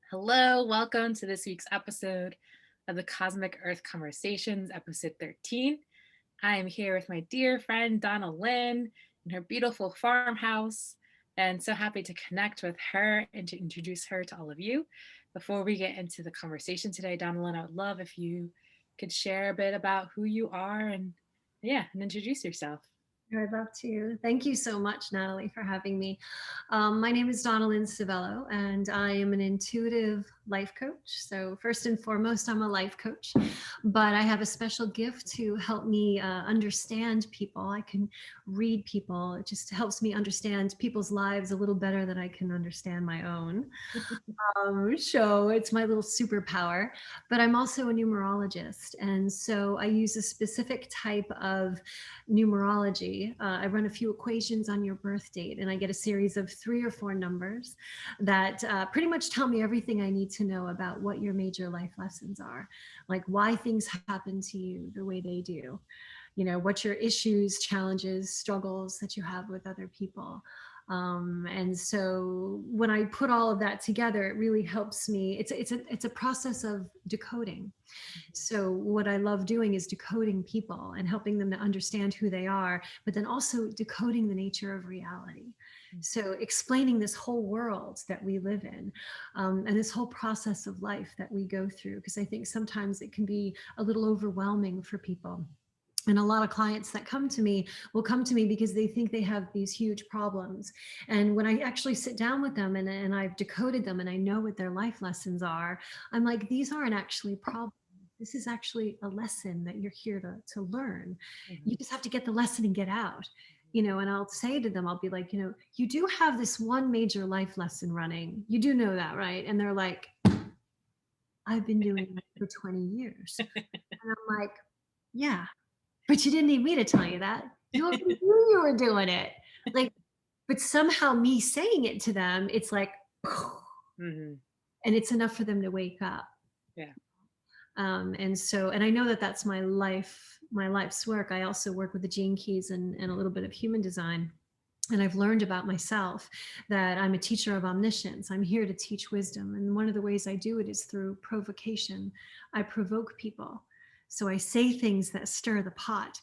Hello, welcome to this week's episode of the Cosmic Earth Conversations, episode 13. I am here with my dear friend Donnalynn in her beautiful farmhouse, and so happy to connect with her and to introduce her to all of you. Before we get into the conversation today, Donnalynn, I would love if you could share a bit about who you are and introduce yourself. I'd love to. Thank you so much, Natalie, for having me. My name is Donnalynn Civello, and I am an intuitive life coach. So first and foremost, I'm a life coach, but I have a special gift to help me understand people. I can read people. It just helps me understand people's lives a little better than I can understand my own. So it's my little superpower, but I'm also a numerologist. And so I use a specific type of numerology. I run a few equations on your birth date, and I get a series of 3 or 4 numbers that pretty much tell me everything I need to know about what your major life lessons are, like why things happen to you the way they do, what your issues, challenges, struggles that you have with other people. And so when I put all of that together, it really helps me. It's a process of decoding. So what I love doing is decoding people and helping them to understand who they are, but then also decoding the nature of reality. So explaining this whole world that we live in, and this whole process of life that we go through, because I think sometimes it can be a little overwhelming for people. And a lot of clients that come to me will come to me because they think they have these huge problems. And when I actually sit down with them and I've decoded them and I know what their life lessons are, I'm like, these aren't actually problems. This is actually a lesson that you're here to learn. You just have to get the lesson and get out. And I'll say to them, I'll be like, you do have this one major life lesson running. You do know that, right? And they're like, I've been doing it for 20 years. And I'm like, yeah, but you didn't need me to tell you that. You already knew you were doing it. Like, but somehow me saying it to them, it's like, and it's enough for them to wake up. Yeah. And I know that that's my life's work. I also work with the gene keys and a little bit of human design. And I've learned about myself that I'm a teacher of omniscience. I'm here to teach wisdom. And one of the ways I do it is through provocation. I provoke people. So I say things that stir the pot,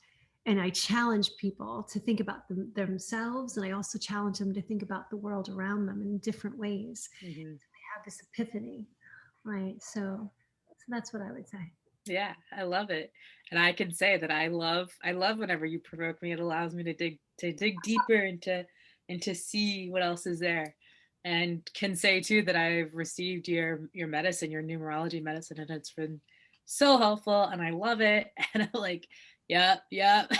and I challenge people to think about themselves. And I also challenge them to think about the world around them in different ways. Mm-hmm. They have this epiphany, right? So that's what I would say. Yeah, I love it. And I can say that I love whenever you provoke me. It allows me to dig deeper and to see what else is there. And can say too that I've received your medicine, your numerology medicine, and it's been so helpful and I love it. And I'm like, yep. Like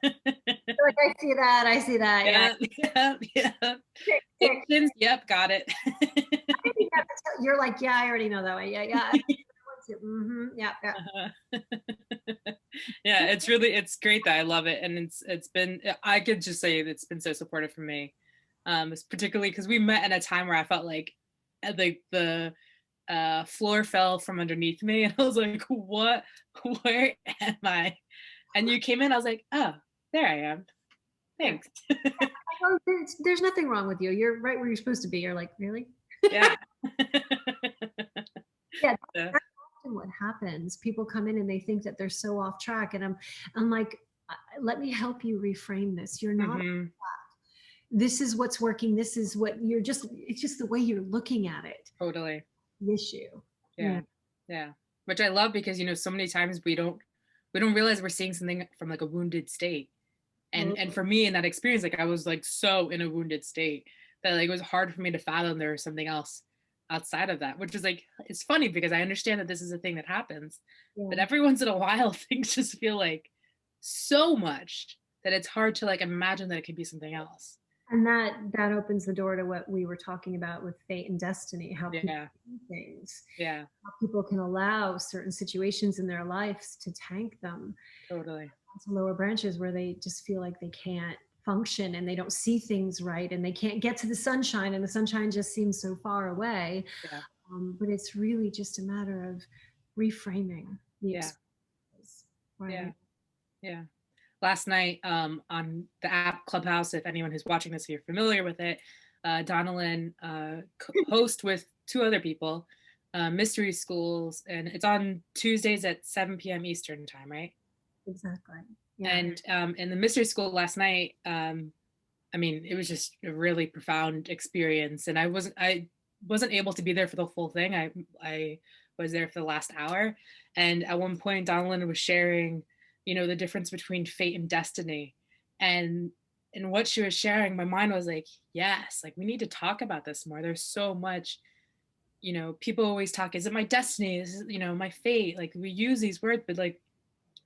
I see that. Yep. Yep, got it. You're like, yeah, I already know that way. Yeah. Mm-hmm. Yeah. Yeah, it's great that I love it, and it's been, I could just say it's been so supportive for me, it's particularly because we met in a time where I felt like the floor fell from underneath me, and I was like, what, where am I? And you came in, I was like, oh, there I am, thanks. There's nothing wrong with you. You're right where you're supposed to be. You're like, really? Yeah. Yeah, that's often what happens. People come in and they think that they're so off track, and I'm like, let me help you reframe this. You're not. This is what's working. This is what it's just the way you're looking at it. Totally. The issue. Yeah. Which I love because, so many times we don't realize we're seeing something from like a wounded state. And for me in that experience, like I was like so in a wounded state that like it was hard for me to fathom there was something else outside of that, which is like, it's funny because I understand that this is a thing that happens, but every once in a while things just feel like so much that it's hard to like imagine that it could be something else. And that opens the door to what we were talking about with fate and destiny, how people do things, how people can allow certain situations in their lives to tank them. Totally. Lower branches where they just feel like they can't function and they don't see things right and they can't get to the sunshine and the sunshine just seems so far away. But it's really just a matter of reframing the experience. Right? Yeah. Last night on the app Clubhouse, if anyone who's watching this, if you're familiar with it, Donnalynn host with two other people, mystery schools, and it's on Tuesdays at 7 p.m. Eastern time, right? Exactly. Yeah. And in the mystery school last night, I mean, it was just a really profound experience, and I wasn't able to be there for the full thing. I was there for the last hour, and at one point, Donnalynn was sharing, the difference between fate and destiny, and what she was sharing, my mind was like, yes, like we need to talk about this more. There's so much, people always talk, is it my destiny? Is it, my fate? Like we use these words, but like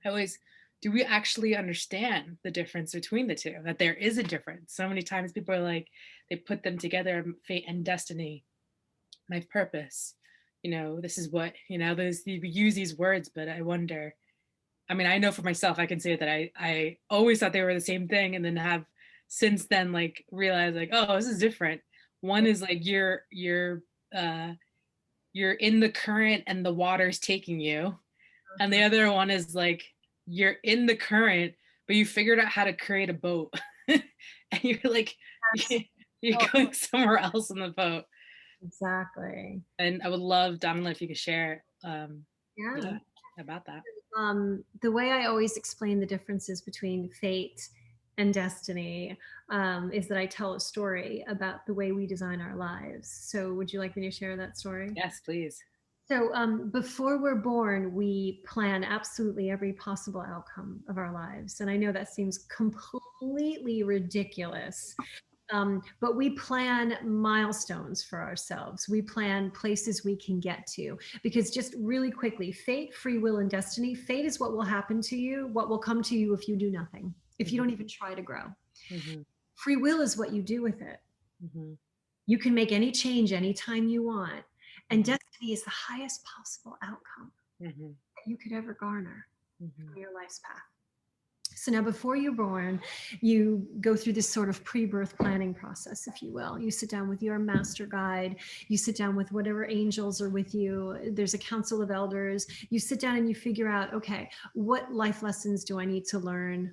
I always, do we actually understand the difference between the two? That there is a difference. So many times people are like, they put them together, fate and destiny, my purpose. This is what, we use these words, but I wonder, I mean, I know for myself, I can say that I always thought they were the same thing, and then have since then like realized like, oh, this is different. One is like uh you're in the current and the water's taking you. And the other one is like you're in the current, but you figured out how to create a boat. And you're like, you're going somewhere else in the boat. Exactly. And I would love, Donnalynn, if you could share Yeah. about that. The way I always explain the differences between fate and destiny is that I tell a story about the way we design our lives. So, would you like me to share that story? Yes, please. So, before we're born, we plan absolutely every possible outcome of our lives. And I know that seems completely ridiculous. But we plan milestones for ourselves. We plan places we can get to. Because just really quickly, fate, free will, and destiny. Fate is what will happen to you, what will come to you if you do nothing, if you don't even try to grow. Mm-hmm. Free will is what you do with it. Mm-hmm. You can make any change anytime you want. And Mm-hmm. destiny is the highest possible outcome Mm-hmm. that you could ever garner Mm-hmm. from your life's path. So now before you're born, you go through this sort of pre-birth planning process, if you will. You sit down with your master guide, you sit down with whatever angels are with you. There's a council of elders. You sit down and you figure out, okay, what life lessons do I need to learn?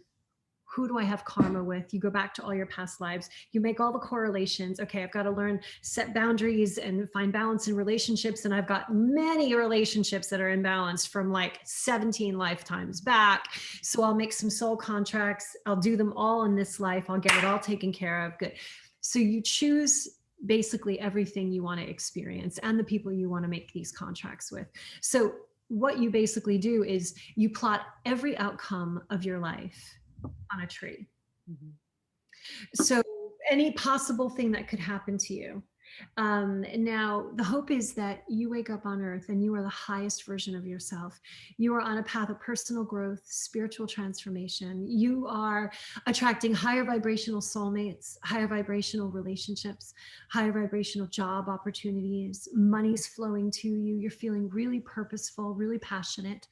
Who do I have karma with? You go back to all your past lives. You make all the correlations. Okay, I've got to learn, set boundaries and find balance in relationships. And I've got many relationships that are imbalanced from like 17 lifetimes back. So I'll make some soul contracts. I'll do them all in this life. I'll get it all taken care of. Good. So you choose basically everything you want to experience and the people you want to make these contracts with. So what you basically do is you plot every outcome of your life on a tree. Mm-hmm. So any possible thing that could happen to you. Now, the hope is that you wake up on earth and you are the highest version of yourself. You are on a path of personal growth, spiritual transformation. You are attracting higher vibrational soulmates, higher vibrational relationships, higher vibrational job opportunities. Money's flowing to you. You're feeling really purposeful, really passionate.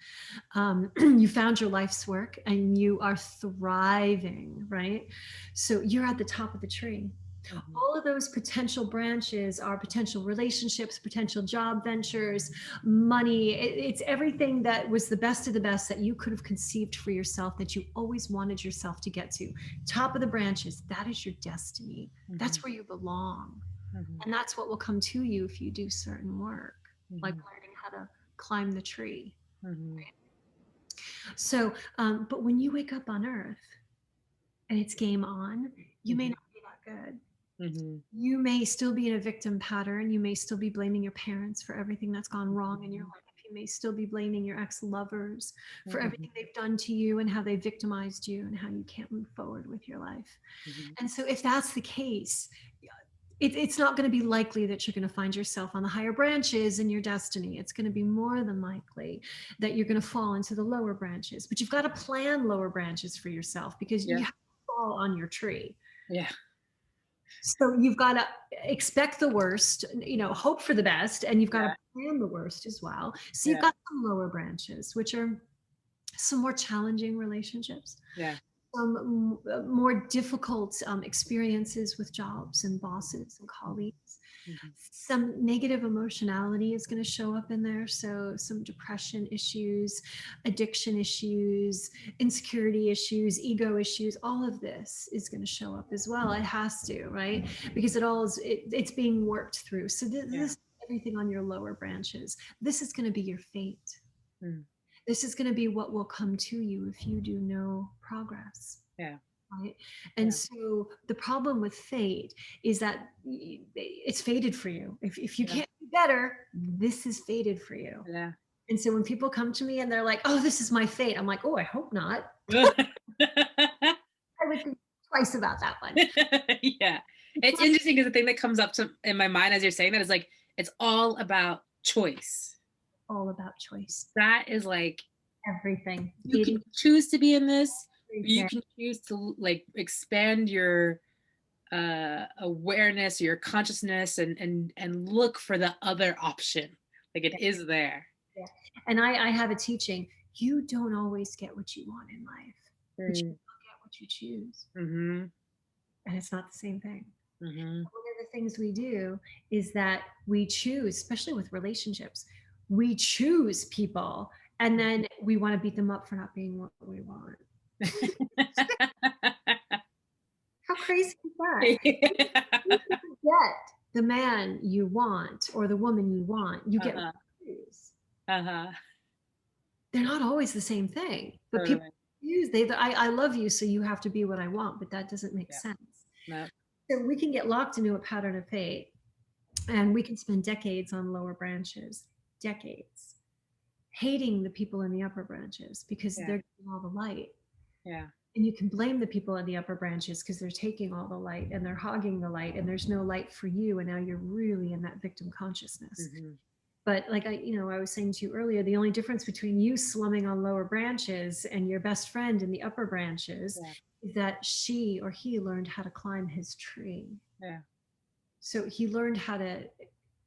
You found your life's work and you are thriving, right? So you're at the top of the tree. Mm-hmm. All of those potential branches are potential relationships, potential job ventures, money. It's everything that was the best of the best that you could have conceived for yourself, that you always wanted yourself to get to. Top of the branches, that is your destiny. Mm-hmm. That's where you belong. Mm-hmm. And that's what will come to you if you do certain work, mm-hmm. like learning how to climb the tree. Mm-hmm. Right? So, but when you wake up on earth and it's game on, you may not be that good. Mm-hmm. You may still be in a victim pattern. You may still be blaming your parents for everything that's gone wrong in your life. You may still be blaming your ex-lovers for everything they've done to you and how they victimized you and how you can't move forward with your life. Mm-hmm. And so if that's the case, it's not going to be likely that you're going to find yourself on the higher branches in your destiny. It's going to be more than likely that you're going to fall into the lower branches. But you've got to plan lower branches for yourself because you have to fall on your tree. Yeah. So you've got to expect the worst, hope for the best, and you've got to plan the worst as well. So you've got some lower branches, which are some more challenging relationships. Yeah. Some more difficult experiences with jobs and bosses and colleagues. Mm-hmm. Some negative emotionality is going to show up in there. So some depression issues, addiction issues, insecurity issues, ego issues, all of this is going to show up as well. It has to, right? Because it's being worked through. So this everything on your lower branches. This is going to be your fate. Mm. This is going to be what will come to you if you do no progress. Yeah. Right. And so the problem with fate is that it's fated for you. If you can't be better, this is fated for you. Yeah. And so when people come to me and they're like, oh, this is my fate, I'm like, oh, I hope not. I would think twice about that one. Yeah. It's interesting because the thing that comes up in my mind as you're saying that is like, it's all about choice. All about choice. That is like everything. You can choose to be in this. You can choose to like expand your awareness, your consciousness, and look for the other option. Like it is there. Yeah. And I have a teaching. You don't always get what you want in life, but you get what you choose. Mm-hmm. And it's not the same thing. Mm-hmm. One of the things we do is that we choose, especially with relationships, we choose people and then we want to beat them up for not being what we want. How crazy is that? You get the man you want or the woman you want. You get what you choose. They're not always the same thing, but people use I love you, so you have to be what I want, but that doesn't make sense. No. So we can get locked into a pattern of fate, and we can spend decades on lower branches, decades, hating the people in the upper branches because they're getting all the light. Yeah. And you can blame the people in the upper branches because they're taking all the light and they're hogging the light, and there's no light for you, and now you're really in that victim consciousness. Mm-hmm. But like I was saying to you earlier, the only difference between you slumming on lower branches and your best friend in the upper branches is that she or he learned how to climb his tree. Yeah. So he learned how to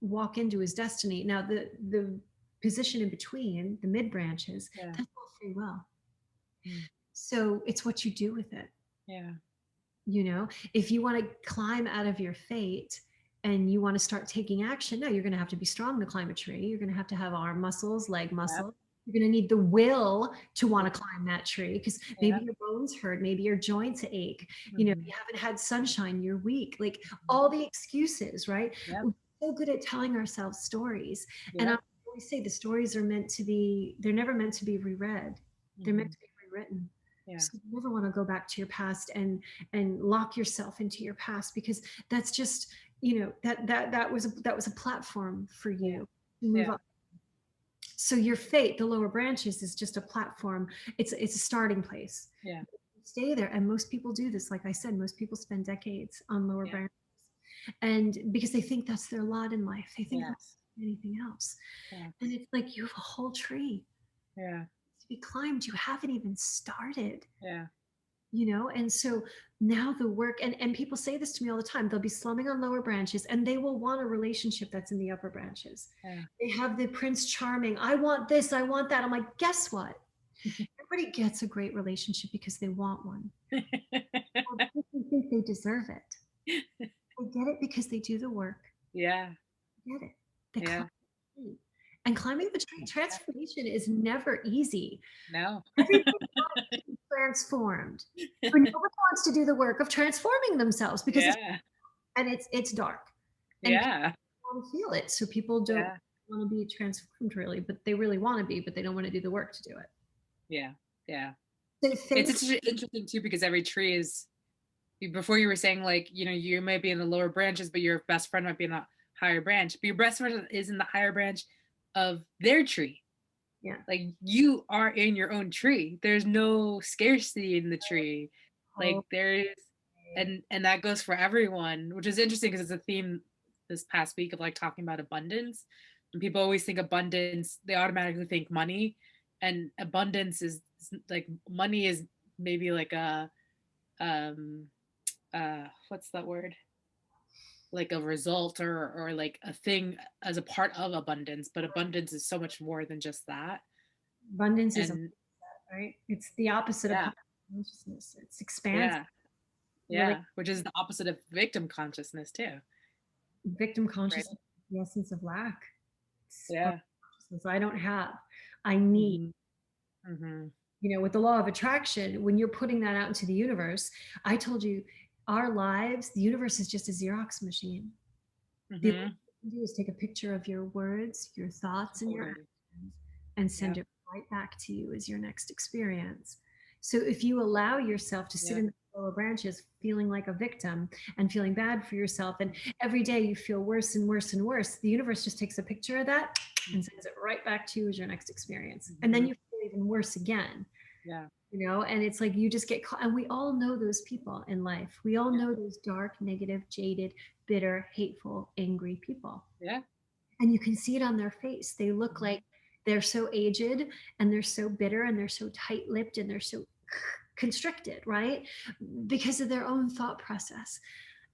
walk into his destiny. Now the position in between, the mid branches, that's all free will. So it's what you do with it. Yeah. If you want to climb out of your fate and you want to start taking action, no, you're going to have to be strong to climb a tree. You're going to have arm muscles, leg muscles. You're going to need the will to want to climb that tree because maybe your bones hurt, maybe your joints ache. You haven't had sunshine, you're weak. Like all the excuses, right? We're so good at telling ourselves stories. And I always say the stories are they're never meant to be reread. They're meant to be rewritten. Yeah. So you never want to go back to your past and lock yourself into your past, because that's just, that was a platform for you to move up. So your fate, the lower branches, is just a platform. It's a starting place. Yeah. Stay there. And most people do this. Like I said, most people spend decades on lower branches. And because they think that's their lot in life. They think that's anything else. Yeah. And it's like, you have a whole tree. Yeah. To be climbed. You haven't even started. Yeah. And so now the work, and people say this to me all the time, they'll be slumming on lower branches and they will want a relationship that's in the upper branches. Yeah. They have the Prince Charming, I want this, I want that. I'm like, guess what? Everybody gets a great relationship because they want one. Or because they think they deserve it. They get it because they do the work. Yeah. They get it. They climb the tree. And climbing the tree, transformation is never easy. No. Everybody wants to be transformed. But nobody wants to do the work of transforming themselves because it's dark. And people want to feel it. So people don't want to be transformed really, but they really want to be, but they don't want to do the work to do it. Yeah. Yeah. So it's interesting too, because every tree is, before you were saying like, you might be in the lower branches, but your best friend might be in the higher branch, but your best friend is in the higher branch of their tree. Yeah. Like you are in your own tree. There's no scarcity in the tree. Like there's, and that goes for everyone, which is interesting because it's a theme this past week of like talking about abundance. And people always think abundance, they automatically think money, and abundance is like, money is maybe like a, what's that word? Like a result or like a thing as a part of abundance, but abundance is so much more than just that. Abundance is right. It's the opposite of consciousness. It's expansive. Yeah. Really, which is the opposite of victim consciousness too. Victim consciousness, right? The essence of lack. I don't have. I need. Mm-hmm. With the law of attraction, when you're putting that out into the universe, I told you, our lives, the universe is just a Xerox machine. Mm-hmm. The do is take a picture of your words, your thoughts, and your Totally. actions and send Yep. it right back to you as your next experience. So if you allow yourself to sit Yep. in the lower branches feeling like a victim and feeling bad for yourself, and every day you feel worse and worse and worse, the universe just takes a picture of that and sends it right back to you as your next experience. And then Mhm. you feel even worse again. Yeah. And it's like you just get caught, and we all know those people in life. We all Yeah. know those dark, negative, jaded, bitter, hateful, angry people, Yeah. and you can see it on their face. They look Mhm. like they're so aged, and they're so bitter, and they're so tight-lipped, and they're so constricted, right? Because of their own thought process.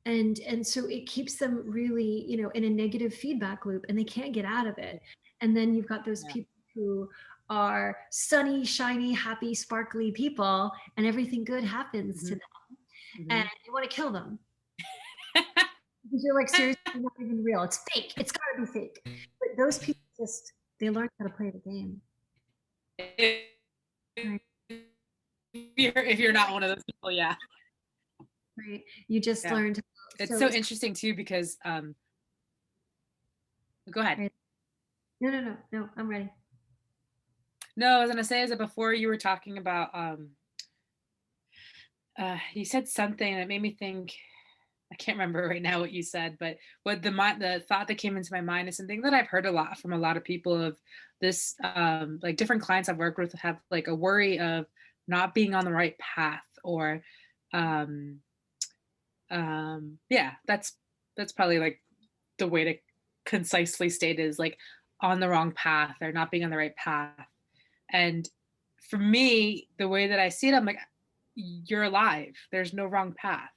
And so it keeps them really, in a negative feedback loop, and they can't get out of it. And then you've got those Yeah. people who are sunny, shiny, happy, sparkly people, and everything good happens to Mhm. them, and Mhm. you want to kill them because you're like, seriously, not even real. It's fake. It's got to be fake. But those people just, they learn how to play the game. If Right. you're not one of those people, yeah. Right. You just Yeah. learned. It's So, so interesting too because go ahead. right. No, no, no, no, I'm ready. No, I was gonna say is that before you were talking about you said something that made me think. I can't remember right now what you said, but what the thought that came into my mind is something that I've heard a lot from a lot of people of this like different clients I've worked with have like a worry of not being on the right path or um yeah, that's probably like the way to concisely state it is like on the wrong path or not being on the right path. And for me, the way that I see it, I'm like, you're alive. There's no wrong path.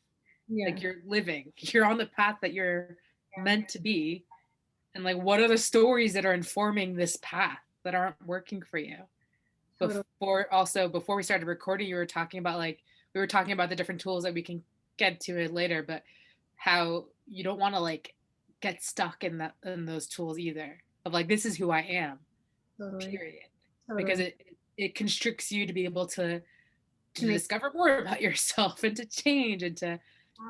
Yeah. Like you're living. You're on the path that you're Yeah. meant to be. And like what are the stories that are informing this path that aren't working for you? Totally. Before we started recording, you were talking about like we were talking about the different tools that we can get to it later, but how you don't want to like get stuck in those tools either. Of like this is who I am, Totally. period. Because Totally. it constricts you to be able To to make discover more about yourself and to change and to, you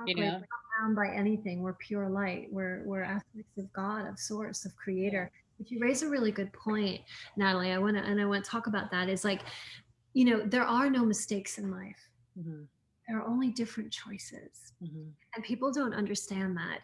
exactly, we're know, not bound by anything. We're pure light. We're aspects of God, of source, of yeah. creator. But you raise a really good point, Natalie. I want to talk about that. Is like, there are no mistakes in life. Mhm. There are only different choices. Mhm. And people don't understand that.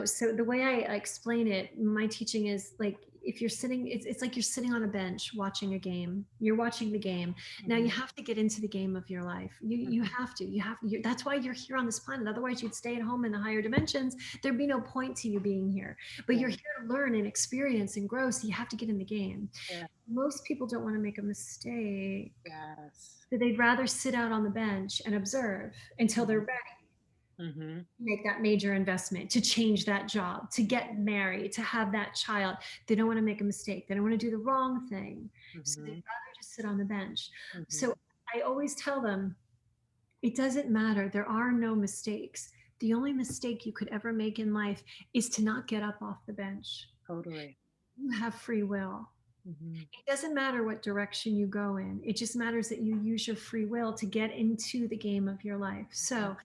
So the way I explain it, my teaching is like, if you're sitting, it's like you're sitting on a bench watching a game. You're watching the game. Now you Mhm. have to get into the game of your life. You Mhm. have to. That's why you're here on this planet. Otherwise you'd stay at home in the higher dimensions. There'd be no point to you being here. But Yeah. you're here to learn and experience and grow, so you have to get in the game. Yeah. Most people don't want to make a mistake, Yes. so they'd rather sit out on the bench and observe until they're Mhm. ready Mhm. make that major investment, to change that job, to get married, to have that child. They don't want to make a mistake. They don't want to do the wrong thing. So they'd Mhm. rather just sit on the bench. So Mhm. I always tell them, it doesn't matter. There are no mistakes. The only mistake you could ever make in life is to not get up off the bench. Totally. You have free will. Mhm. It doesn't matter what direction you go in. It just matters that you use your free will to get into the game of your life. So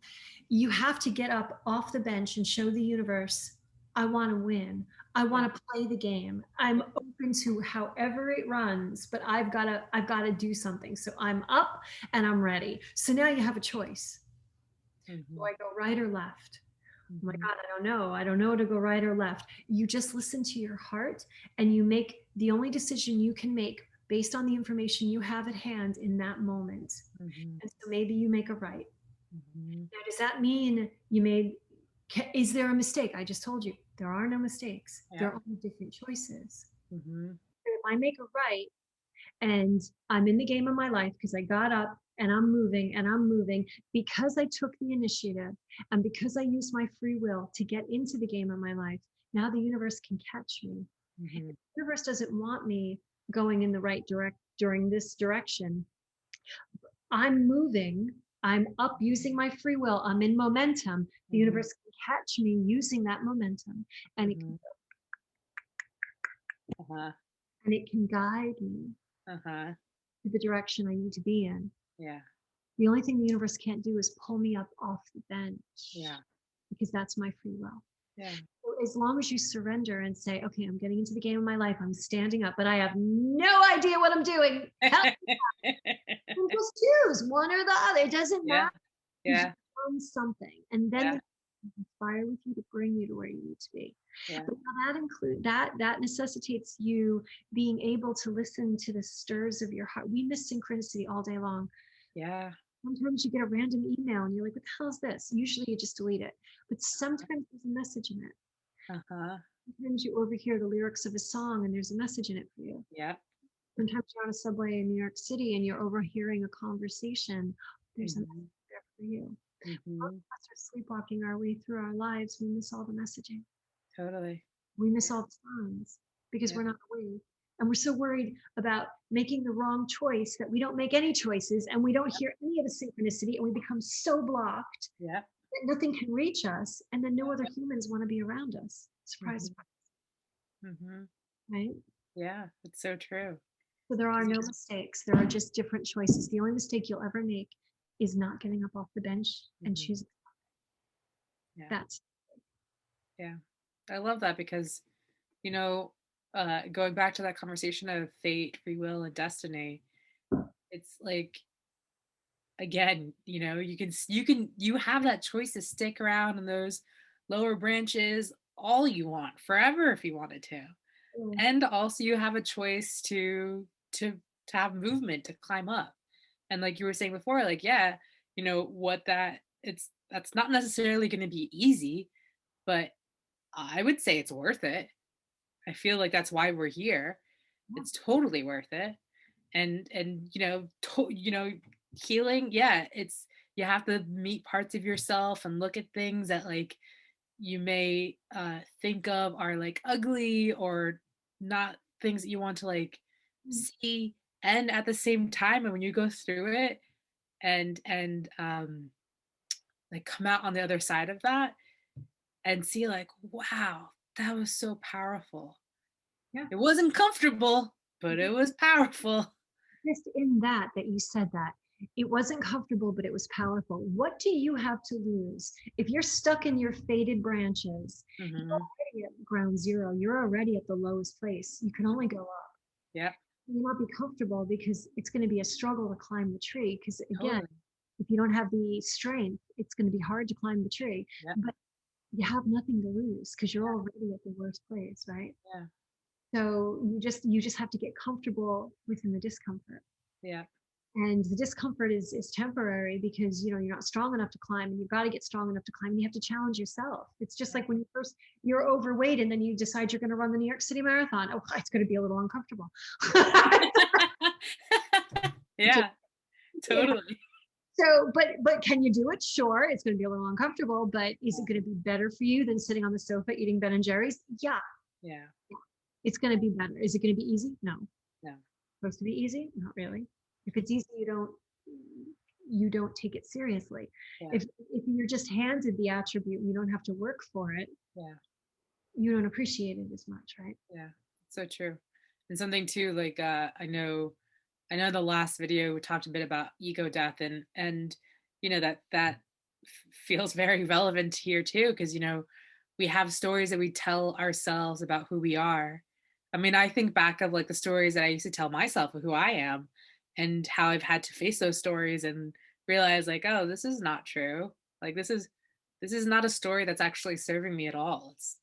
you have to get up off the bench and show the universe, I want to win. I Yeah. want to play the game. I'm Yeah. open to however it runs, but I've got to do something. So I'm up and I'm ready. So now you have a choice. Do Mhm. I go right or left? Oh my Mhm. God, I don't know. I don't know to go right or left. You just listen to your heart, and you make the only decision you can make based on the information you have at hand in that moment. Mhm. And so maybe you make a right. Mhm. Now, does that mean you made, is there a mistake? I just told you there are no mistakes. There Yeah. are only different choices. Mhm. If I make a right and I'm in the game of my life because I got up and I'm moving because I took the initiative and because I used my free will to get into the game of my life, now the universe can catch me. Mhm. The universe doesn't want me going in the right during this direction. I'm moving, I'm up using my free will, I'm in momentum. The Mhm. universe can catch me using that momentum, and Mhm. Uh-huh. it can guide me Uh-huh. to the direction I need to be in. Yeah. The only thing the universe can't do is pull me up off the bench Yeah. because that's my free will. Yeah. as long as you surrender and say, okay, I'm getting into the game of my life, I'm standing up, but I have no idea what I'm doing. Hell, just choose one or the other. It doesn't Yeah. matter. Yeah. Learn something, and then Yeah. the inspire with you to bring you to where you need to be. Yeah. But that necessitates you being able to listen to the stirs of your heart. We miss synchronicity all day long. Yeah. Sometimes you get a random email and you're like, what the hell is this? Usually you just delete it. But sometimes there's a message in it. Uh-huh. Sometimes you overhear the lyrics of a song and there's a message in it for you. Yeah. Sometimes you're on a subway in New York City and you're overhearing a conversation. There's a message there for you. Most of us are sleepwalking our way through our lives. We miss all the messaging. Totally. We miss all the signs because Yeah. we're not awake. And we're so worried about making the wrong choice that we don't make any choices and we don't hear any of the synchronicity, and we become so blocked Yeah. that nothing can reach us, and then no other humans want to be around us. Surprise, Mm-hmm. right? Yeah, it's so true. So there are no mistakes. There are just different choices. The only mistake you'll ever make is not getting up off the bench and choosing. Yeah. That's Yeah. I love that because, you know, going back to that conversation of fate, free will, and destiny, it's like, again, you know, you have that choice to stick around in those lower branches all you want, forever if you wanted to. And also you have a choice to have movement, to climb up. And like you were saying before, like, yeah, you know what, that's not necessarily going to be easy, but I would say it's worth it. I feel like that's why we're here. It's totally worth it. And healing, yeah, it's, you have to meet parts of yourself and look at things that like you may think of are like ugly or not things that you want to like see. And at the same time, and when you go through it and like come out on the other side of that and see like, wow, that was so powerful. yeah. It wasn't comfortable, but it was powerful. Just in that you said that it wasn't comfortable, but it was powerful. What do you have to lose if you're stuck in your faded branches? You're already at ground zero. You're already at the lowest place. You can only go up. Yeah. You will not be comfortable because it's going to be a struggle to climb the tree. Because again, Totally. if you don't have the strength, it's going to be hard to climb the tree. Yeah. But you have nothing to lose because you're already at the worst place, right? Yeah. So you just have to get comfortable within the discomfort. Yeah. And the discomfort is temporary because you're not strong enough to climb, and you've got to get strong enough to climb. You have to challenge yourself. It's just like when you're overweight and then you decide you're going to run the New York City Marathon. Oh, it's going to be a little uncomfortable. Yeah, totally. So, but can you do it? Sure, it's going to be a little uncomfortable, but is it going to be better for you than sitting on the sofa eating Ben and Jerry's? Yeah. Yeah. It's going to be better. Is it going to be easy? No. No. Supposed to be easy? Not really. If it's easy, you don't take it seriously. Yeah. If you're just handed the attribute and you don't have to work for it, Yeah. you don't appreciate it as much, right? Yeah. So true. And something too, like I know the last video we talked a bit about ego death, and that feels very relevant here too, because we have stories that we tell ourselves about who we are. I mean, I think back of like the stories that I used to tell myself of who I am and how I've had to face those stories and realize like, oh, this is not true. Like this is not a story that's actually serving me at all. It's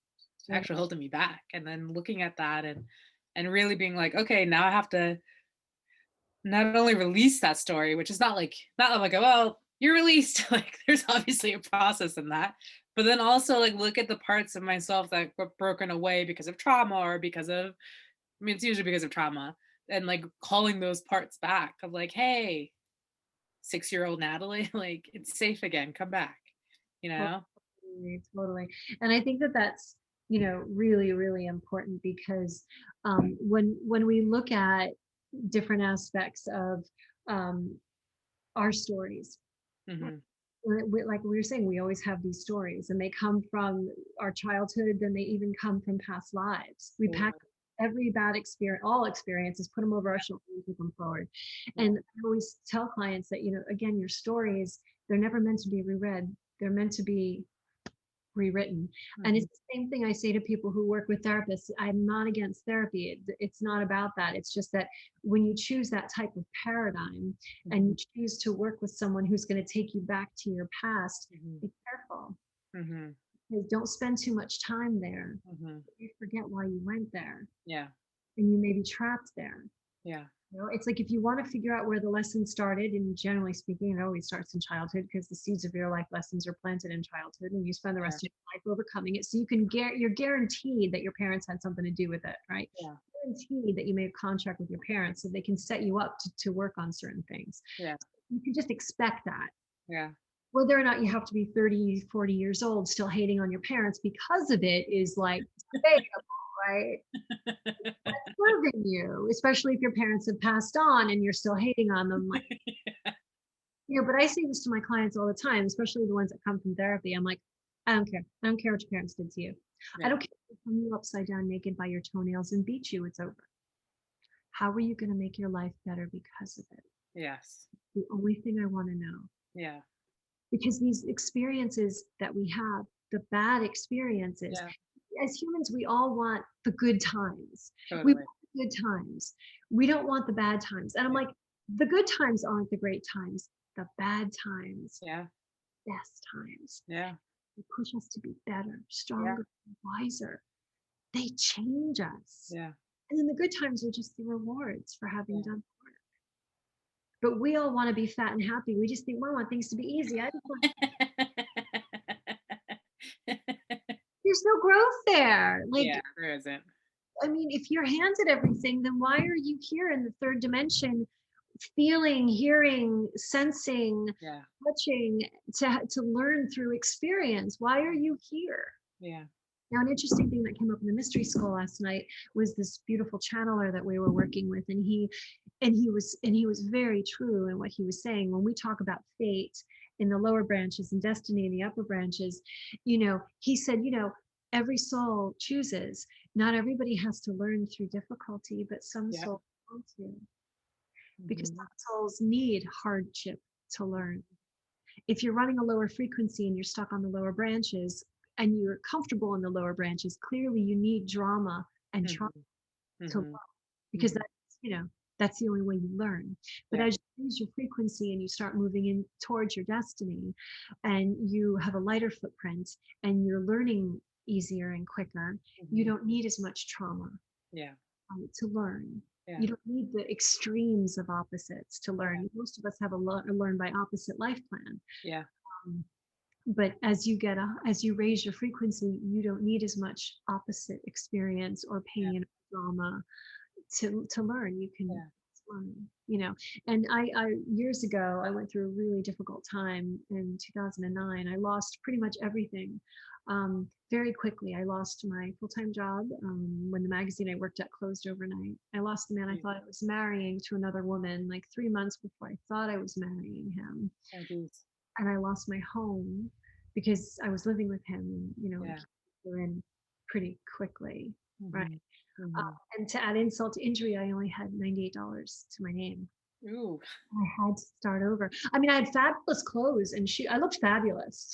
actually holding me back. And then looking at that and really being like, okay, now I have to not only release that story, which is not like, oh, well, you're released. Like there's obviously a process in that, but then also like look at the parts of myself that were broken away because of trauma or because of, I mean, it's usually because of trauma, and like calling those parts back of like, hey, 6-year-old Natalie, like it's safe again, come back, Totally. And I think that's really, really important because when we look at different aspects of our stories, like we were saying, we always have these stories and they come from our childhood, then they even come from past lives. We pack every bad experience, all experiences, put them over our shoulder and take them forward. And I always tell clients that again, your stories, they're never meant to be reread. They're meant to be rewritten. And it's the same thing I say to people who work with therapists. I'm not against therapy. It's not about that. It's just that when you choose that type of paradigm and you choose to work with someone who's going to take you back to your past, be careful. Because don't spend too much time there. You forget why you went there. Yeah. And you may be trapped there. Yeah. You know, it's like if you want to figure out where the lesson started, and generally speaking, it always starts in childhood because the seeds of your life lessons are planted in childhood, and you spend the rest of your life overcoming it. So you're guaranteed that your parents had something to do with it, right? Yeah. Guaranteed that you made a contract with your parents so they can set you up to work on certain things. Yeah. You can just expect that. Yeah. Whether or not you have to be 30, 40 years old still hating on your parents because of it is like debatable, right? That's serving you, especially if your parents have passed on and you're still hating on them. Like, you know, but I say this to my clients all the time, especially the ones that come from therapy. I'm like, I don't care. I don't care what your parents did to you. I don't care if they hung you upside down naked by your toenails and beat you. It's over. How are you going to make your life better because of it? Yes. The only thing I want to know. Yeah. Because these experiences that we have, the bad experiences, as humans, we all want the good times. We want the good times. We don't want the bad times. And I'm like, the good times aren't the great times. The bad times, best times. Yeah. They push us to be better, stronger, wiser. They change us. Yeah. And then the good times are just the rewards for having done the work. But we all want to be fat and happy. We just think, well, I want things to be easy. I just want there's no growth there. Like, there isn't. I mean, if you're handed everything, then why are you here in the third dimension, feeling, hearing, sensing, touching, to learn through experience? Why are you here? Yeah. Now, an interesting thing that came up in the mystery school last night was this beautiful channeler that we were working with, and he was very true in what he was saying. When we talk about fate in the lower branches and destiny in the upper branches, you know, he said, you know, every soul chooses. Not everybody has to learn through difficulty, but some souls want to, because some souls need hardship to learn. If you're running a lower frequency and you're stuck on the lower branches and you're comfortable in the lower branches, clearly you need drama and trauma to learn, because that's, you know, that's the only way you learn. But as you raise your frequency and you start moving in towards your destiny and you have a lighter footprint and you're learning easier and quicker, you don't need as much trauma to learn. You don't need the extremes of opposites to learn. Most of us have a learn by opposite life plan. But as you raise your frequency, you don't need as much opposite experience or pain or drama to learn. You can learn, you know. And I years ago, I went through a really difficult time in 2009. I lost pretty much everything very quickly. I lost my full-time job when the magazine I worked at closed overnight. I lost the man I thought I was marrying to another woman like 3 months before I thought I was marrying him. And I lost my home because I was living with him, and you know, we were in pretty quickly, right? And to add insult to injury, I only had $98 to my name. Ooh. I had to start over. I mean, I had fabulous clothes, and I looked fabulous.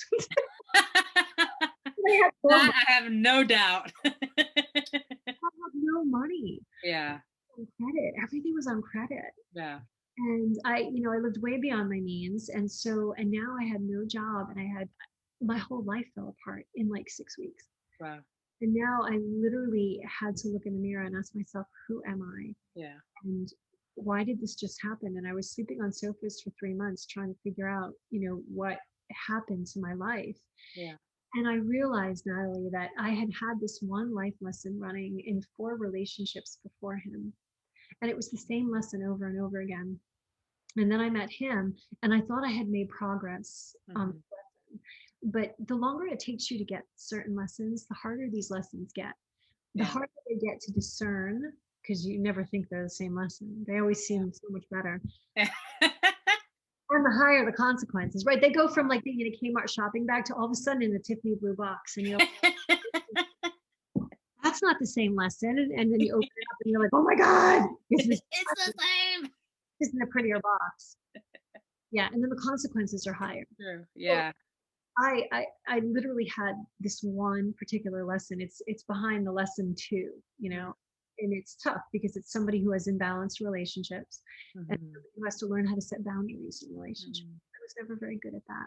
I have no doubt. I had no money. Yeah. On credit, everything was on credit. Yeah. And I lived way beyond my means, and now I had no job, and my whole life fell apart in like 6 weeks. Wow. And now I literally had to look in the mirror and ask myself, who am I? Yeah. And why did this just happen? And I was sleeping on sofas for 3 months trying to figure out, you know, what happened to my life. Yeah. And I realized, Natalie, that I had this one life lesson running in 4 relationships before him. And it was the same lesson over and over again. And then I met him, and I thought I had made progress on the lesson. But the longer it takes you to get certain lessons, the harder these lessons get. The harder they get to discern, because you never think they're the same lesson. They always seem so much better. And the higher the consequences, right? They go from like being in a Kmart shopping bag to all of a sudden in a Tiffany blue box. And you're like, that's not the same lesson. And then you open it up and you're like, oh my God, it's the same. It's in a prettier box. Yeah. And then the consequences are higher. True. Yeah. I literally had this one particular lesson. It's behind the lesson two, you know, and it's tough because it's somebody who has imbalanced relationships and somebody who has to learn how to set boundaries in relationships. I was never very good at that.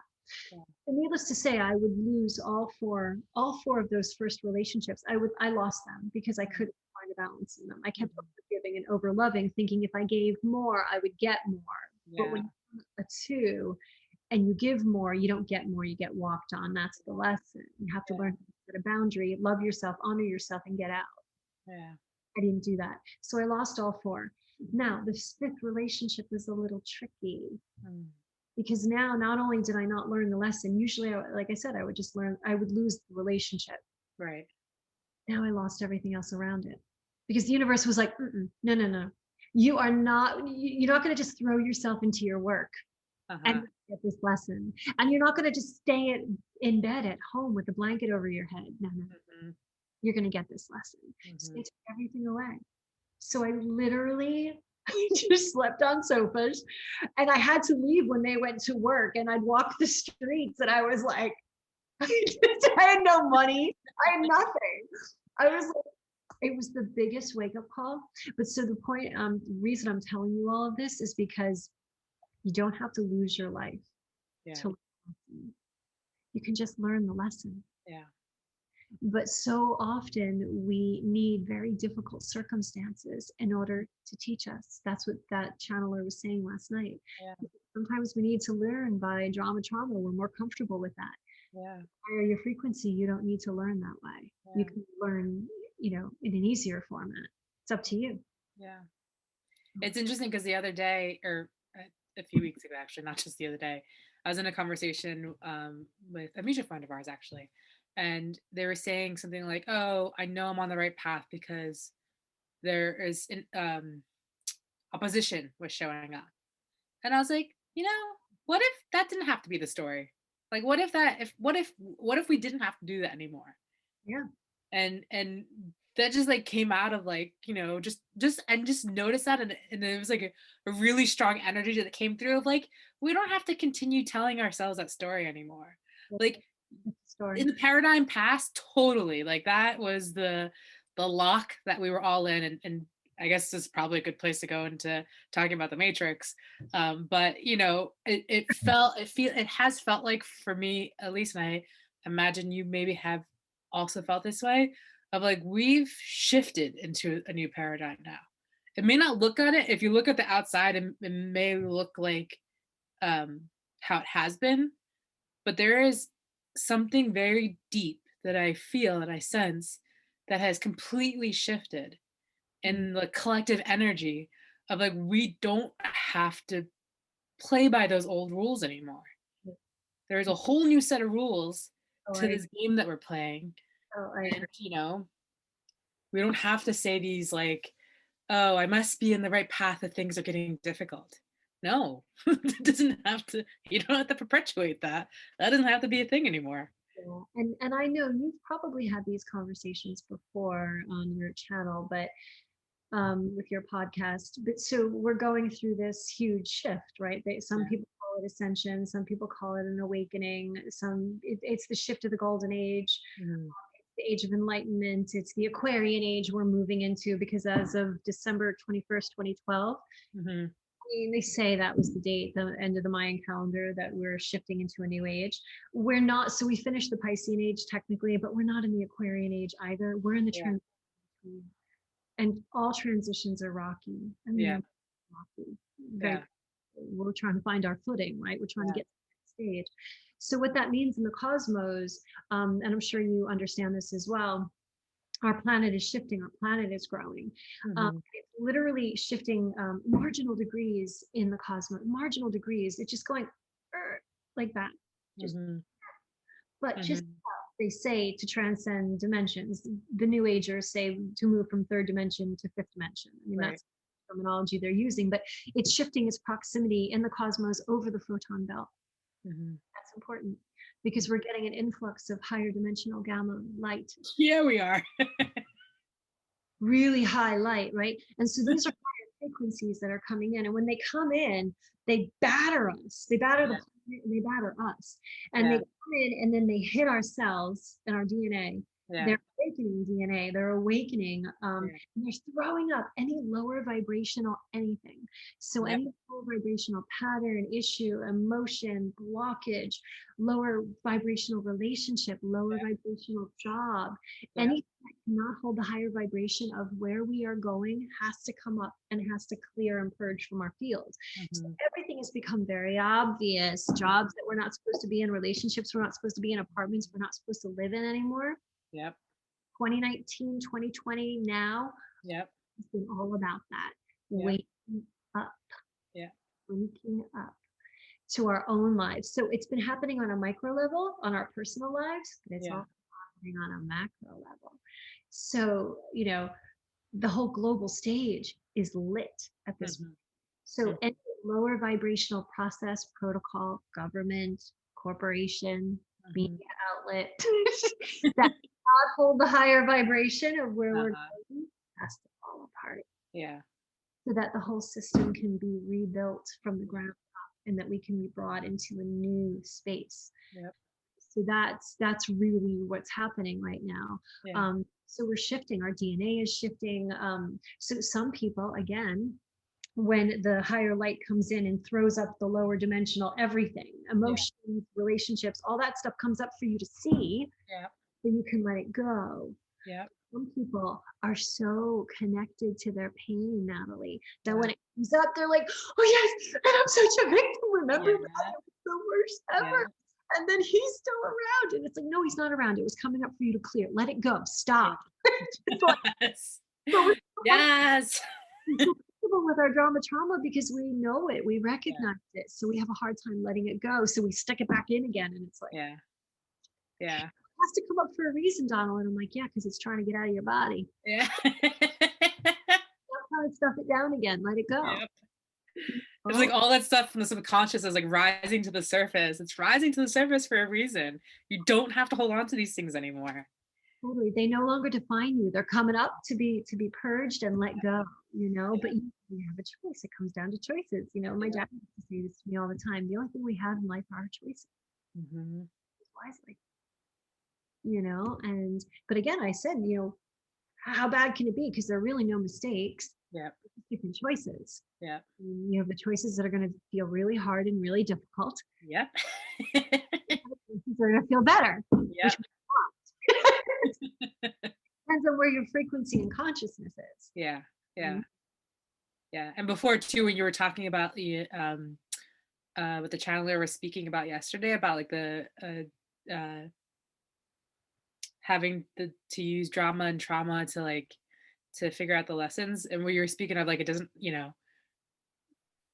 Yeah. And needless to say, I would lose all four of those first relationships. I lost them because I couldn't find a balance in them. I kept overgiving and over loving, thinking if I gave more, I would get more. But when you have a two and you give more, you don't get more, you get walked on. That's the lesson. You have to learn how to set a boundary, love yourself, honor yourself, and get out. Yeah. I didn't do that. So I lost all four. Now, the fifth relationship was a little tricky because now not only did I not learn the lesson, usually, like I said, I would lose the relationship. Right. Now I lost everything else around it because the universe was like, no. You're not going to just throw yourself into your work and get this lesson. And you're not going to just stay in bed at home with a blanket over your head. No. You're going to get this lesson. So they took everything away. So I literally just slept on sofas and I had to leave when they went to work and I'd walk the streets and I was like, I had no money. I had nothing. I was like, it was the biggest wake-up call. But so the point, the reason I'm telling you all of this is because you don't have to lose your life to learn. You can just learn the lesson. Yeah. But so often we need very difficult circumstances in order to teach us. That's what that channeler was saying last night. Yeah. Sometimes we need to learn by trauma. We're more comfortable with that. Yeah. Higher your frequency, you don't need to learn that way. You can learn, in an easier format. It's up to you. Yeah. It's interesting because the other day, or a few weeks ago, actually, not just the other day, I was in a conversation with a mutual friend of ours, actually. And they were saying something like, oh, I know I'm on the right path because there is an opposition was showing up. And I was like, what if that didn't have to be the story? Like, what if we didn't have to do that anymore? Yeah. And that just like came out of like, just notice that. And there was like a really strong energy that came through of like, we don't have to continue telling ourselves that story anymore. Like in the paradigm past, totally. Like that was the lock that we were all in. And I guess this is probably a good place to go into talking about the Matrix. But it has felt like for me, at least, and I imagine you maybe have also felt this way, of like we've shifted into a new paradigm now. It may not look at it, if you look at the outside, it may look like how it has been, but there is something very deep that I feel, that I sense, that has completely shifted in the collective energy of like, we don't have to play by those old rules anymore. There's a whole new set of rules to this game that we're playing. And we don't have to say these like, oh, I must be in the right path if things are getting difficult. No, it doesn't have to. You don't have to perpetuate that. That doesn't have to be a thing anymore. Yeah. And I know you've probably had these conversations before on your channel, but with your podcast. But so we're going through this huge shift, right? Some people call it ascension, some people call it an awakening. It's the shift of the golden age. It's the age of enlightenment. It's the Aquarian age we're moving into, because as of December 21st, 2012, they say that was the date, the end of the Mayan calendar, that we're shifting into a new age. We're not, so we finished the Piscean age technically, but we're not in the Aquarian age either. We're in the transition. And all transitions are rocky. I mean, rocky. We're trying to find our footing, right? We're trying to get to the stage. So what that means in the cosmos, and I'm sure you understand this as well, our planet is shifting, our planet is growing. It's literally shifting marginal degrees in the cosmos, marginal degrees. It's just going like that. But just they say to transcend dimensions. The New Agers say to move from third dimension to fifth dimension. I mean, that's the terminology they're using, but it's shifting its proximity in the cosmos over the photon belt. That's important because we're getting an influx of higher dimensional gamma light. Yeah, we are. Really high light, right? And so these are higher frequencies that are coming in. And when they come in, they batter us. They batter the planet they batter us, and they come in and then they hit our cells and our DNA. They're awakening DNA. They're awakening, and they're throwing up any lower vibrational anything. So any low vibrational pattern, issue, emotion, blockage, lower vibrational relationship, lower vibrational job, anything that cannot hold the higher vibration of where we are going has to come up and has to clear and purge from our field. So everything has become very obvious. Jobs that we're not supposed to be in, relationships we're not supposed to be in, apartments we're not supposed to live in anymore. 2019, 2020 now. It's been all about that. Waking up. Waking up to our own lives. So it's been happening on a micro level, on our personal lives, but it's also happening on a macro level. So, you know, the whole global stage is lit at this point. So any lower vibrational process, protocol, government, corporation, media outlet that not hold the higher vibration of where we're going has to fall apart. So that the whole system can be rebuilt from the ground up and that we can be brought into a new space. So that's really what's happening right now. So we're shifting, our DNA is shifting. So some people, again, when the higher light comes in and throws up the lower dimensional everything, emotions, relationships, all that stuff comes up for you to see, so you can let it go. Some people are so connected to their pain, Natalie, that when it comes up, they're like, oh yes, and I'm such a victim. Remember that? It was the worst ever. And then he's still around. And it's like, no, he's not around. It was coming up for you to clear. Let it go. Stop. Yes. With our drama trauma because we know it, we recognize it, so we have a hard time letting it go, so we stick it back in again, and it's like it has to come up for a reason, Donnalynn. I'm like, yeah, because it's trying to get out of your body. Stuff it down again, let it go. It's like all that stuff from the subconscious is like rising to the surface. It's rising to the surface for a reason. You don't have to hold on to these things anymore. Totally. They no longer define you. They're coming up to be purged and let go, you know, but you have a choice. It comes down to choices. You know, my dad used to say this to me all the time. The only thing we have in life are our choices. Wisely. You know, but again, I said, you know, how bad can it be? Because there are really no mistakes. Different choices. You have the choices that are going to feel really hard and really difficult. They're going to feel better. Depends on where your frequency and consciousness is. And before too, when you were talking about the what the channeler was speaking about yesterday about like the having to use drama and trauma to figure out the lessons, and where you were speaking of like it doesn't, you know,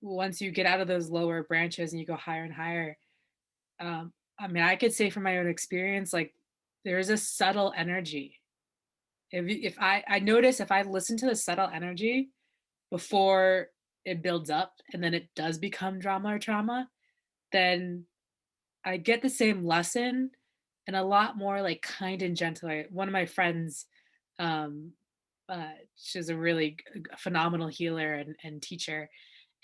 once you get out of those lower branches and you go higher and higher, I mean, I could say from my own experience, like there is a subtle energy. If I notice if I listen to the subtle energy before it builds up and then it does become drama or trauma, then I get the same lesson and a lot more like kind and gentle. One of my friends, she's a really phenomenal healer and teacher,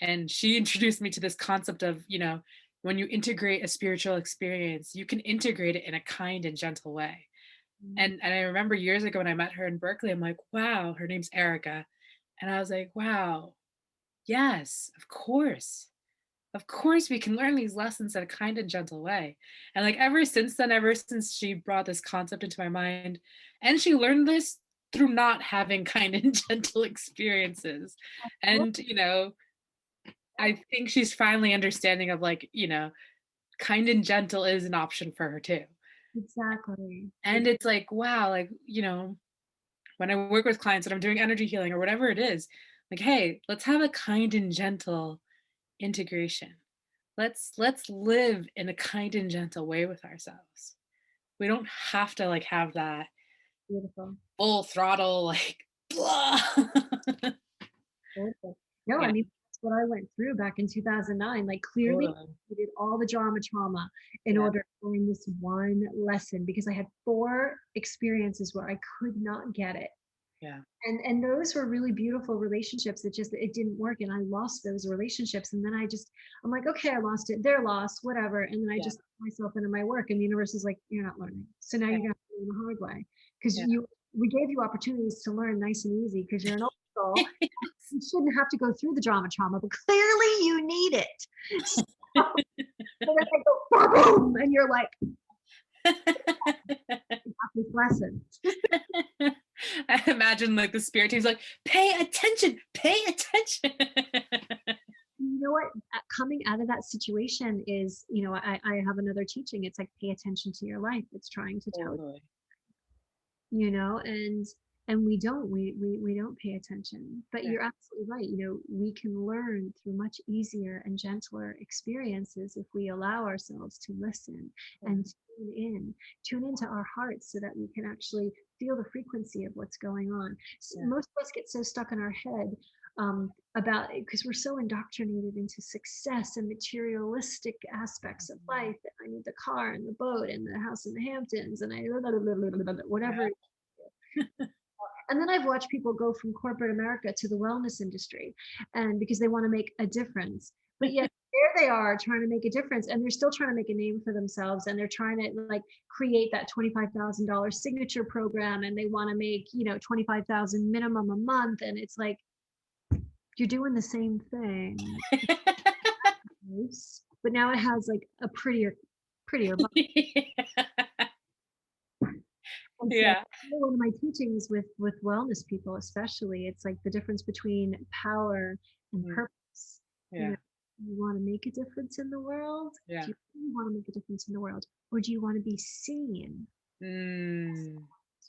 and she introduced me to this concept of, you know, when you integrate a spiritual experience, you can integrate it in a kind and gentle way. And I remember years ago when I met her in Berkeley, I'm like, wow, her name's Erica. And I was like, wow, yes, of course. Of course, we can learn these lessons in a kind and gentle way. And like ever since then, ever since she brought this concept into my mind, and she learned this through not having kind and gentle experiences. And, you know, I think she's finally understanding of like, you know, kind and gentle is an option for her too. Exactly. And it's like, wow, like, you know, when I work with clients and I'm doing energy healing or whatever it is, like, hey, let's have a kind and gentle integration. Let's live in a kind and gentle way with ourselves. We don't have to like have that full throttle, like blah. No, I mean, that's what I went through back in 2009. Like clearly we did all the drama trauma in order to learn this one lesson, because I had 4 experiences where I could not get it. Yeah. And those were really beautiful relationships. It didn't work, and I lost those relationships. And then I'm like, okay, I lost it, they're lost, whatever. And then I Yeah. just put myself into my work, and the universe is like, you're not learning, so now Yeah. you're gonna have to learn the hard way, because Yeah. we gave you opportunities to learn nice and easy because you're an old soul. You shouldn't have to go through the trauma, but clearly you need it. So, and then I go boom, and you're like, this lesson. I imagine like the spirit team's like, pay attention, pay attention. You know what, coming out of that situation is, I have another teaching. It's like, pay attention to your life. It's trying to tell Totally. and we don't pay attention. But Yeah. you're absolutely right. We can learn through much easier and gentler experiences if we allow ourselves to listen and tune into our hearts, so that we can actually feel the frequency of what's going on. Yeah. Most of us get so stuck in our head about it, because we're so indoctrinated into success and materialistic aspects of life. That I need the car and the boat and the house in the Hamptons, and whatever. And then I've watched people go from corporate America to the wellness industry, and because they want to make a difference, but yet there they are trying to make a difference, and they're still trying to make a name for themselves, and they're trying to like create that $25,000 signature program, and they want to make 25,000 minimum a month, and it's like, you're doing the same thing, but now it has like a prettier And so Yeah. one of my teachings with wellness people, especially, it's like the difference between power and purpose. Yeah. You want to make a difference in the world? Yeah. Do you really want to make a difference in the world, or do you want to be seen as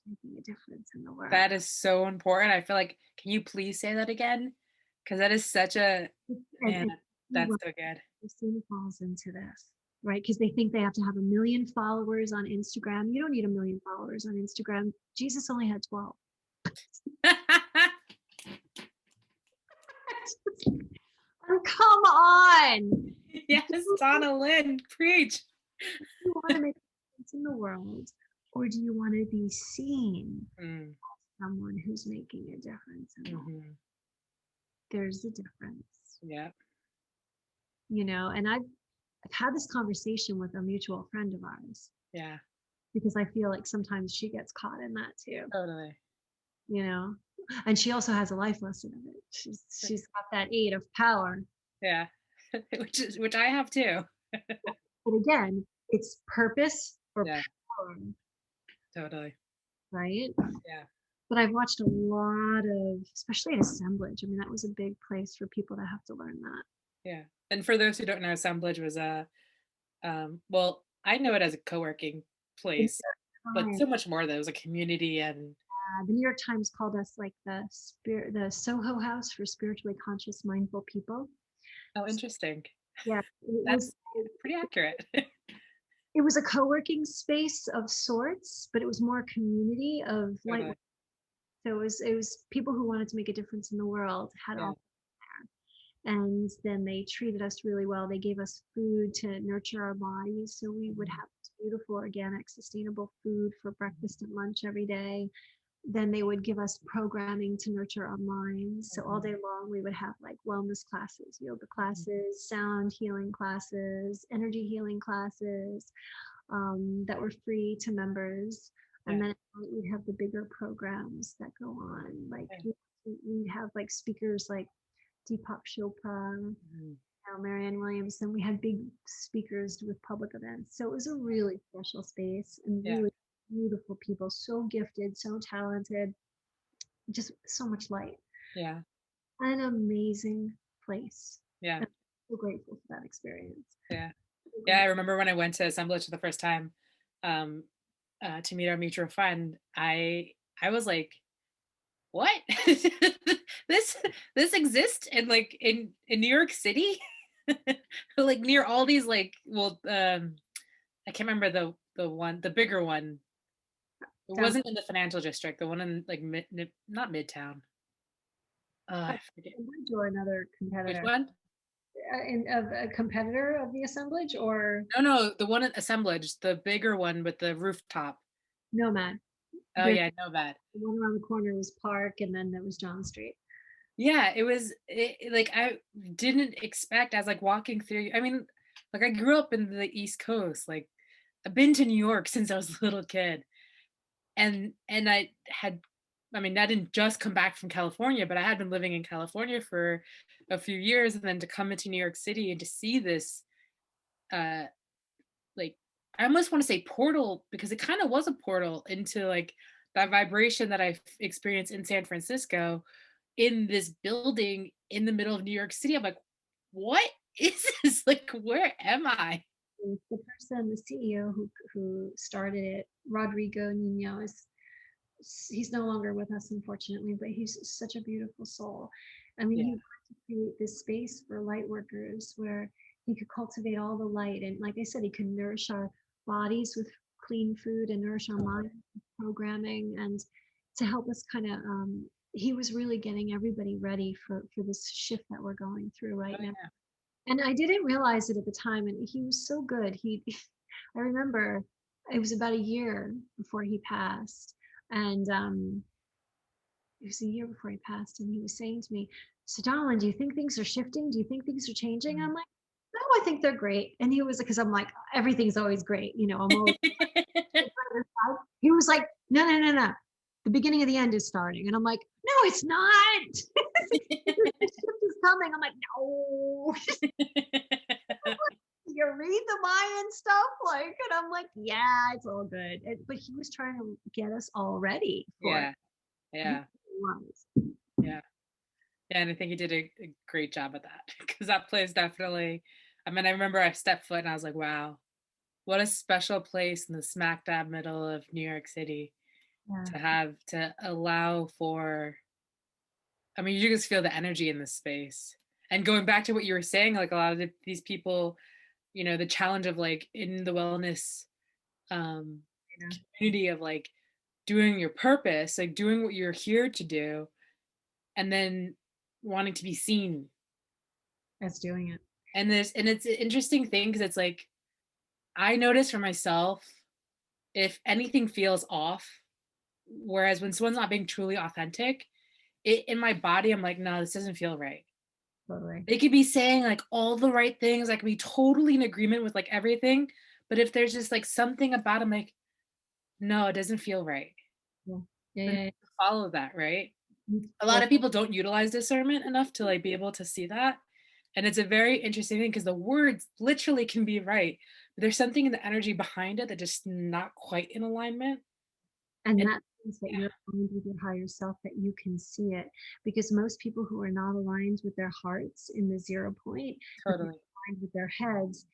making a difference in the world? That is so important. I feel like, can you please say that again? Because that is such a, man, that's so good. Seen falls into this, right? Because they think they have to have 1 million followers on Instagram. You don't need 1 million followers on Instagram. Jesus only had 12. Come on. Yes, Donnalynn, preach. Do you want to make a difference in the world, or do you want to be seen as someone who's making a difference in the world? There's a difference. Yeah. And I've had this conversation with a mutual friend of ours. Yeah. Because I feel like sometimes she gets caught in that too. Totally. And she also has a life lesson of it. She's got that 8 of power. Yeah. which I have too. But again, it's purpose or Yeah. power. Totally. Right? Yeah. But I've watched a lot of, especially at assemblage. I mean, that was a big place for people to have to learn that. Yeah. And for those who don't know, assemblage was well, I know it as a co-working place, but so much more. There was a community, and the New York Times called us like the Soho House for spiritually conscious, mindful people. oh, interesting. Yeah, That's pretty accurate. It was a co-working space of sorts, but it was more a community of light. Totally. So it was people who wanted to make a difference in the world had all there. And then they treated us really well. They gave us food to nurture our bodies. So we would have beautiful, organic, sustainable food for breakfast and lunch every day. Then they would give us programming to nurture our minds. So all day long, we would have like wellness classes, yoga classes, sound healing classes, energy healing classes that were free to members. And then we'd have the bigger programs that go on. Like we'd have like speakers like Deepak Chopra, Marianne Williamson. We had big speakers with public events. So it was a really special space and really beautiful people, so gifted, so talented, just so much light. Yeah. An amazing place. Yeah. I'm so grateful for that experience. Yeah. Yeah. I remember when I went to assemblage for the first time to meet our mutual friend, I was like, what? this exists in like in New York City? Like near all these like, well, I can't remember the bigger one. It wasn't in the financial district. The one in like not Midtown. I forget. Or another competitor. Which one? A competitor of the assemblage, or No, the one at assemblage, the bigger one with the rooftop. Nomad. Oh The yeah, I know that. one around the corner was Park, and then there was John Street. Yeah, like I didn't expect as like walking through. I mean, like I grew up in the East Coast. Like I've been to New York since I was a little kid, and I mean, I didn't just come back from California, but I had been living in California for a few years, and then to come into New York City and to see this, uh, like I almost want to say portal because it kind of was a portal into like that vibration that I experienced in San Francisco in this building in the middle of New York City. I'm like, what is this? Like, where am I? The person, the CEO who started it, Rodrigo Nino, is he's no longer with us, unfortunately, but he's such a beautiful soul. I mean, Yeah, he wanted to create this space for light workers where he could cultivate all the light. And like I said, he could nourish our bodies with clean food and nourish our totally. mind with programming and to help us kind of, he was really getting everybody ready for this shift that we're going through Oh right now. yeah. And I didn't realize it at the time. And he was so good. I remember it was about a year before he passed. And it was a year before he passed, and he was saying to me, "So, Donnalynn, do you think things are shifting? Do you think things are changing?" Mm. I'm like, "No, I think they're great." And he was because I'm like, everything's always great, I'm always. He was like, "No, no, no, no. The beginning of the end is starting," and I'm like, "No, it's not. The shift is coming." I'm like, "No." You read the Mayan stuff, like, and I'm like, "Yeah, it's all good." But he was trying to get us all ready for it. Yeah, He yeah, was. yeah. Yeah, and I think he did a great job at that because that place definitely. I mean, I remember I stepped foot and I was like, "Wow, what a special place in the smack dab middle of New York City Yeah. to have to allow for." I mean, you just feel the energy in this space. And going back to what you were saying, like a lot of these people, the challenge of like in the wellness um, Yeah. community of like doing your purpose, like doing what you're here to do, and then wanting to be seen. That's doing it. And it's an interesting thing because it's like I notice for myself if anything feels off, whereas when someone's not being truly authentic, in my body, I'm like, no, this doesn't feel right. Totally. They could be saying like all the right things. I could be totally in agreement with like everything. But if there's just like something about them, like, no, it doesn't feel right. Yeah. Yeah. Then Yeah. follow that, right? Yeah. A lot of people don't utilize discernment enough to like be able to see that. And it's a very interesting thing because the words literally can be right, but there's something in the energy behind it that just not quite in alignment. And And that means that you're aligned with your higher self, that you can see it. Because most people who are not aligned with their hearts in the 0 point, but they're totally, aligned with their heads,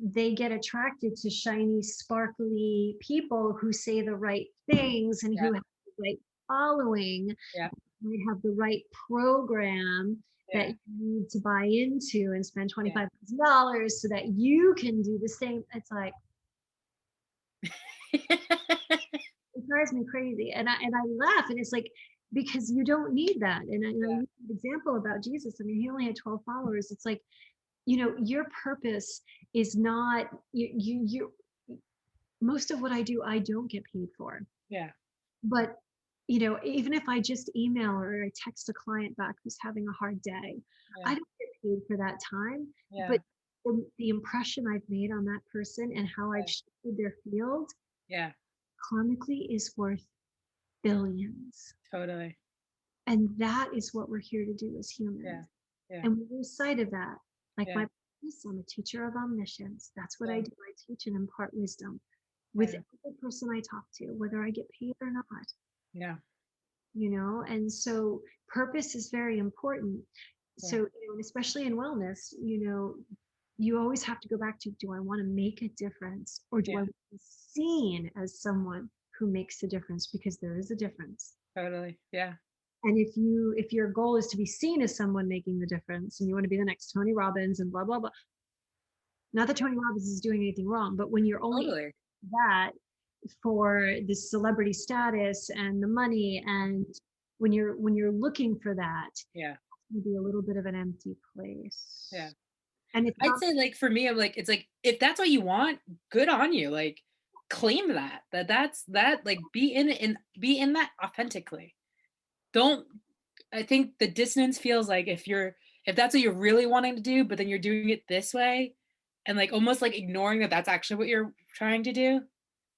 they get attracted to shiny, sparkly people who say the right things and yeah, who have the right following, yeah, might have the right program that yeah, you need to buy into and spend yeah. $25,000 so that you can do the same. It's like, it drives me crazy. And I laugh, and it's like, because you don't need that. And I Yeah, use an example about Jesus. I mean, he only had 12 followers. It's like, your purpose is not most of what I do, I don't get paid for. yeah, But even if I just email or I text a client back who's having a hard day, I yeah, don't get paid for that time. yeah, But the impression I've made on that person and how I've yeah, shifted their field yeah, karmically is worth billions. totally. And that is what we're here to do as Yeah, humans. yeah, And we lose sight of that. Like yeah, my practice, I'm a teacher of omniscience. That's what I yeah, do. I teach and impart wisdom with yeah, every person I talk to, whether I get paid or not. yeah, And so purpose is very important. So, yeah, and especially in wellness, you always have to go back to, do I want to make a difference, or do I yeah, want to be seen as someone who makes a difference? Because there is a difference. totally. Yeah, And if your goal is to be seen as someone making the difference, and you want to be the next Tony Robbins and blah blah blah, not that Tony Robbins is doing anything wrong, but when you're only totally. that for the celebrity status and the money, and when you're looking for that, Yeah, it's going to be a little bit of an empty place. yeah. And it's I'd not. say like for me, I'm like, it's like if that's what you want, good on you. Like claim that's like be in it and be in that authentically. Don't I think the dissonance feels like if that's what you're really wanting to do, but then you're doing it this way and like almost like ignoring that that's actually what you're trying to do. You know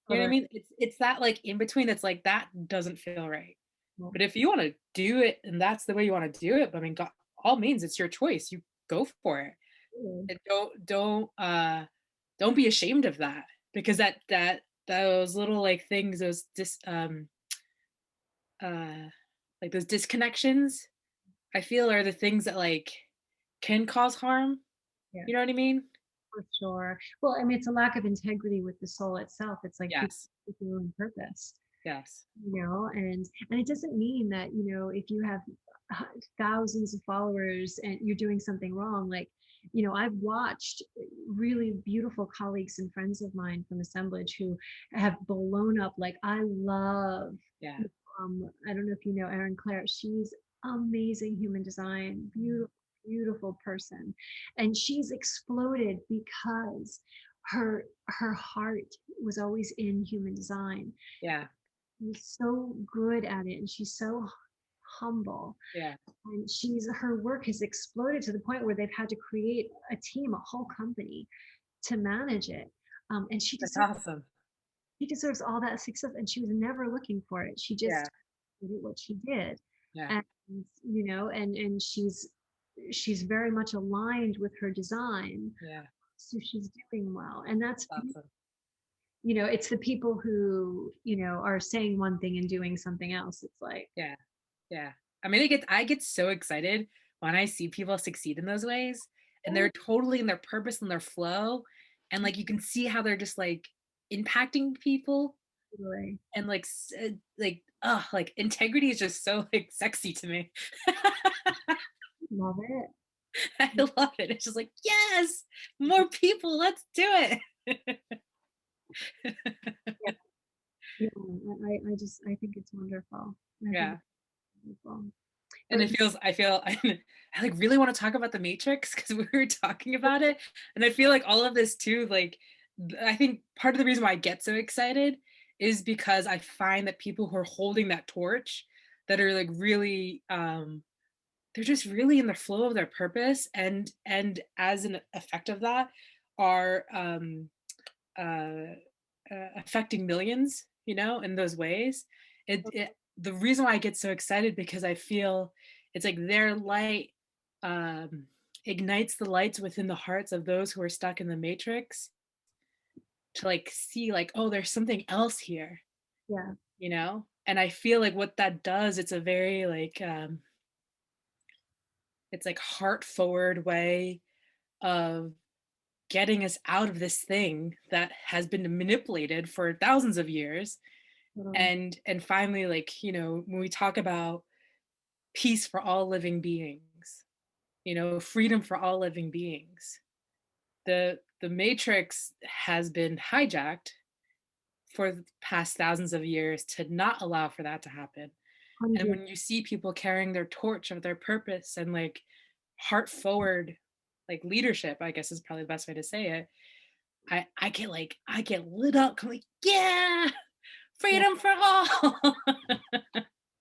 what I Totally. mean? It's that like in between that's like that doesn't feel right. But if you want to do it and that's the way you want to do it, but I mean, God, all means it's your choice. You go for it. And don't be ashamed of that because those little like things, those uh like those disconnections, I feel are the things that like can cause harm. Yeah, You know what I mean? for sure. Well, I mean, it's a lack of integrity with the soul itself. It's like people Yes. with their own purpose, Yes. and it doesn't mean that, if you have thousands of followers and you're doing something wrong. Like, I've watched really beautiful colleagues and friends of mine from assemblage who have blown up. Like, I love, Yeah. I don't know if you know Erin Claire. She's amazing human design, beautiful person, and she's exploded because her heart was always in human design. Yeah. She's so good at it, and she's so humble, Yeah. and her work has exploded to the point where they've had to create a team, a whole company to manage it. And That's awesome. she deserves all that success, and she was never looking for it. She Yeah. just did what she did. Yeah. And and she's very much aligned with her design, Yeah. so she's doing well. And that's, Awesome. it's the people who, are saying one thing and doing something else. It's like, Yeah. Yeah. I mean, I get so excited when I see people succeed in those ways and oh, they're totally in their purpose and their flow. And like you can see how they're just like impacting people totally. and like integrity is just so like sexy to me. Love it. I love it. It's just like, yes, more people, let's do it. Yeah, yeah. I think it's wonderful. I think Yeah. it's wonderful. And But I like really want to talk about the Matrix because we were talking about it. And I feel like all of this too, like I think part of the reason why I get so excited is because I find that people who are holding that torch that are like really they're just really in the flow of their purpose and as an effect of that are uh, affecting millions, in those ways. The reason why I get so excited because I feel it's like their light um, ignites the lights within the hearts of those who are stuck in the matrix to like see like, oh, there's something else here, yeah, and I feel like what that does, it's a very like it's like heart forward way of getting us out of this thing that has been manipulated for thousands of years. totally. And finally, like, when we talk about peace for all living beings, freedom for all living beings, the matrix has been hijacked for the past thousands of years to not allow for that to happen. And 100. when you see people carrying their torch of their purpose and like heart forward like leadership, I guess is probably the best way to say it, I get lit up. I'm like, yeah, Yeah, freedom for all.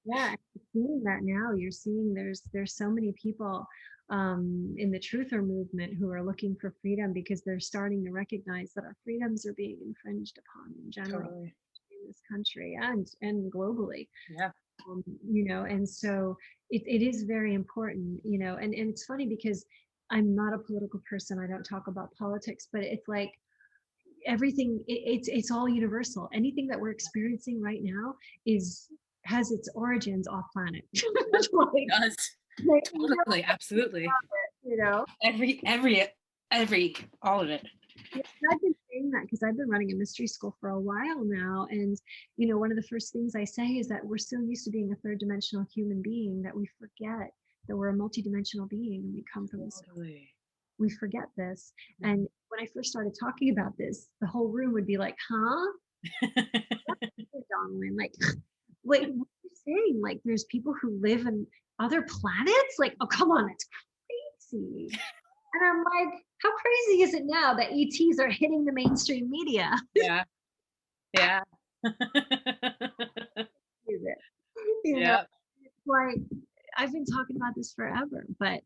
yeah. You're seeing that now. You're seeing there's so many people in the truther movement who are looking for freedom because they're starting to recognize that our freedoms are being infringed upon in general Totally. in this country and globally. Yeah. And so it is very important, and it's funny because I'm not a political person. I don't talk about politics, but it's like everything, it's all universal. Anything that we're experiencing right now is has its origins off planet. It Like, does. like, Totally. Absolutely. you know Every all of it. Yeah, I've been saying that because I've been running a mystery school for a while now. And, one of the first things I say is that we're so used to being a third dimensional human being that we forget that we're a multidimensional being and we come from this. Totally. We forget this. And when I first started talking about this, the whole room would be like, huh? Donnalynn, like, wait, what are you saying? Like, there's people who live in other planets? Like, oh, come on, it's crazy. And I'm like, how crazy is it now that ETs are hitting the mainstream media? Yeah. Yeah. Is it? You know, Yeah. like I've been talking about this forever, but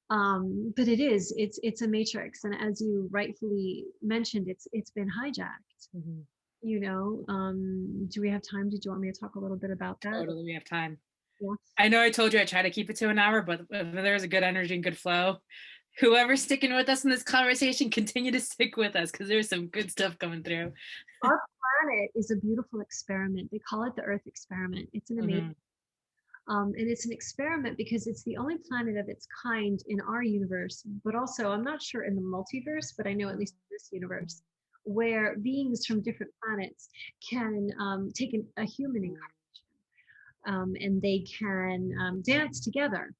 it's a matrix, and as you rightfully mentioned, it's been hijacked. Mhm. Do we have time? Did you want me to talk a little bit about that? Totally, we have time. Yeah. I know I told you I try to keep it to an hour, but if there's a good energy and good flow, whoever's sticking with us in this conversation, continue to stick with us because there's some good stuff coming through. Our planet is a beautiful experiment. They call it the Earth experiment. It's an amazing, Mhm. and it's an experiment because it's the only planet of its kind in our universe, but also I'm not sure in the multiverse, but I know at least in this universe, where beings from different planets can take a human incarnation, and they can dance together.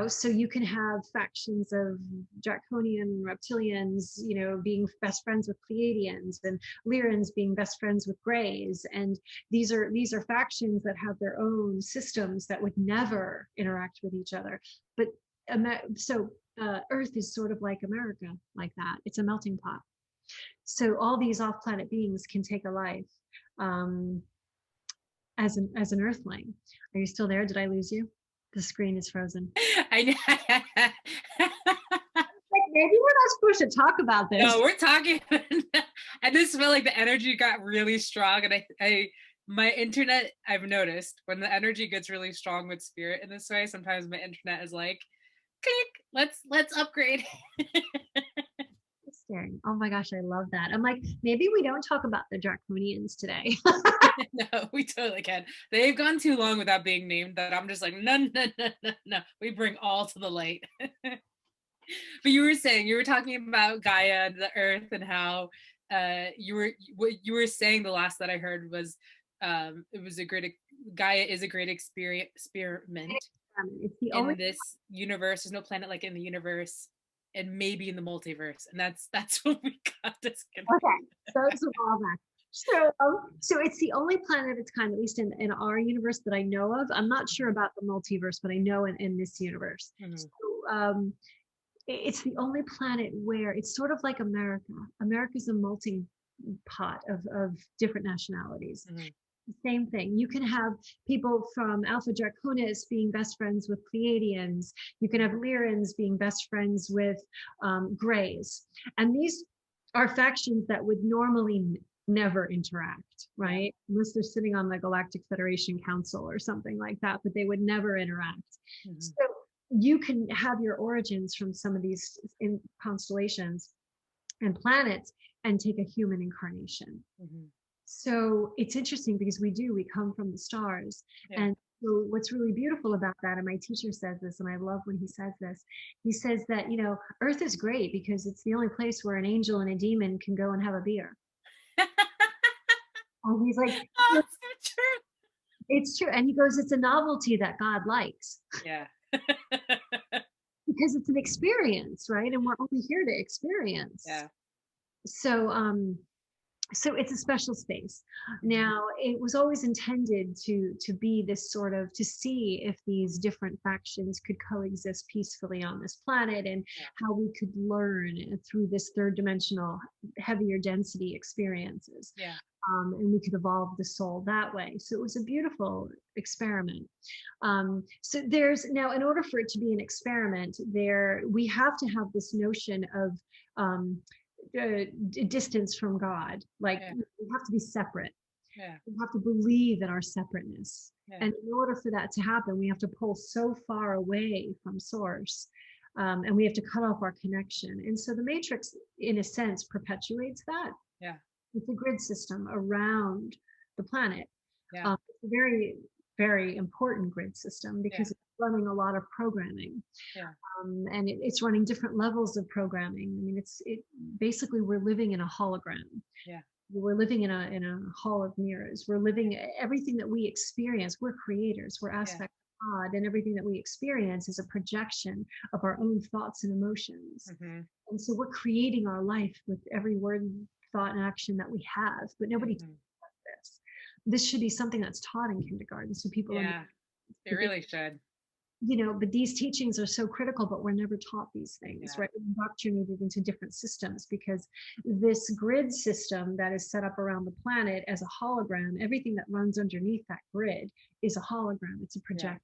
So you can have factions of draconian reptilians, being best friends with Pleiadians, and Lyrans being best friends with Greys, and these are factions that have their own systems that would never interact with each other. But so Earth is sort of like America, like that. It's a melting pot. So all these off-planet beings can take a life. Um, as an earthling. Are you still there? Did I lose you? The screen is frozen. I know. Like, maybe we're not supposed to talk about this. No, we're talking. I just feel like the energy got really strong, and my internet. I've noticed when the energy gets really strong with spirit in this way, sometimes my internet is like, click, let's upgrade. Staring. Oh my gosh, I love that. I'm like, maybe we don't talk about the Draconians today. No, we totally can. They've gone too long without being named that I'm just like, no, no, no, no, no. We bring all to the light. But you were talking about Gaia and the earth and how what you were saying the last that I heard was it was a great Gaia is a great experiment It's the only. in this universe. There's no planet like in the universe and maybe in the multiverse. And that's what we got disconnected. Okay, those are all that. So it's the only planet of its kind, at least in our universe that I know of. I'm not sure about the multiverse, but I know in this universe. Mhm. So it's the only planet where it's sort of like America. America's a melting pot of different nationalities. Mhm. Same thing. You can have people from Alpha Draconis being best friends with Pleiadians. You can have Lyrans being best friends with Greys. And these are factions that would normally never interact, right? Unless they're sitting on the Galactic Federation Council or something like that, but they would never interact. Mhm. So you can have your origins from some of these constellations and planets and take a human incarnation. Mhm. So it's interesting because we come from the stars. Yeah. And so what's really beautiful about that, and my teacher says this, and I love when he says this, he says that, Earth is great because it's the only place where an angel and a demon can go and have a beer. And he's like, Oh, so true. it's true. And he goes, it's a novelty that God likes Yeah. because it's an experience, right? And we're only here to experience. Yeah. So it's a special space. Now, it was always intended to be this sort of, to see if these different factions could coexist peacefully on this planet, and how we could learn through this third dimensional, heavier density experiences. Yeah. And we could evolve the soul that way. So it was a beautiful experiment. So there's now, in order for it to be an experiment, we have to have this notion of distance from God. Like, we have to be separate. Yeah. We have to believe in our separateness. Yeah. And in order for that to happen, we have to pull so far away from source. And we have to cut off our connection. And so the matrix, in a sense, perpetuates that. Yeah. It's a grid system around the planet. Yeah. It's a very, very important grid system because it's running a lot of programming. Yeah. And it's running different levels of programming. I mean, basically we're living in a hologram. Yeah. We're living in a hall of mirrors. We're living everything that we experience. We're creators. We're aspects of God, and everything that we experience is a projection of our own thoughts and emotions. Mm-hmm. And so we're creating our life with every word, thought, and action that we have. But nobody talks about this. This should be something that's taught in kindergarten, so people. Yeah, it really should. but these teachings are so critical, but we're never taught these things, Yeah. right? We're indoctrinated into different systems because this grid system that is set up around the planet as a hologram, everything that runs underneath that grid is a hologram. It's a projection.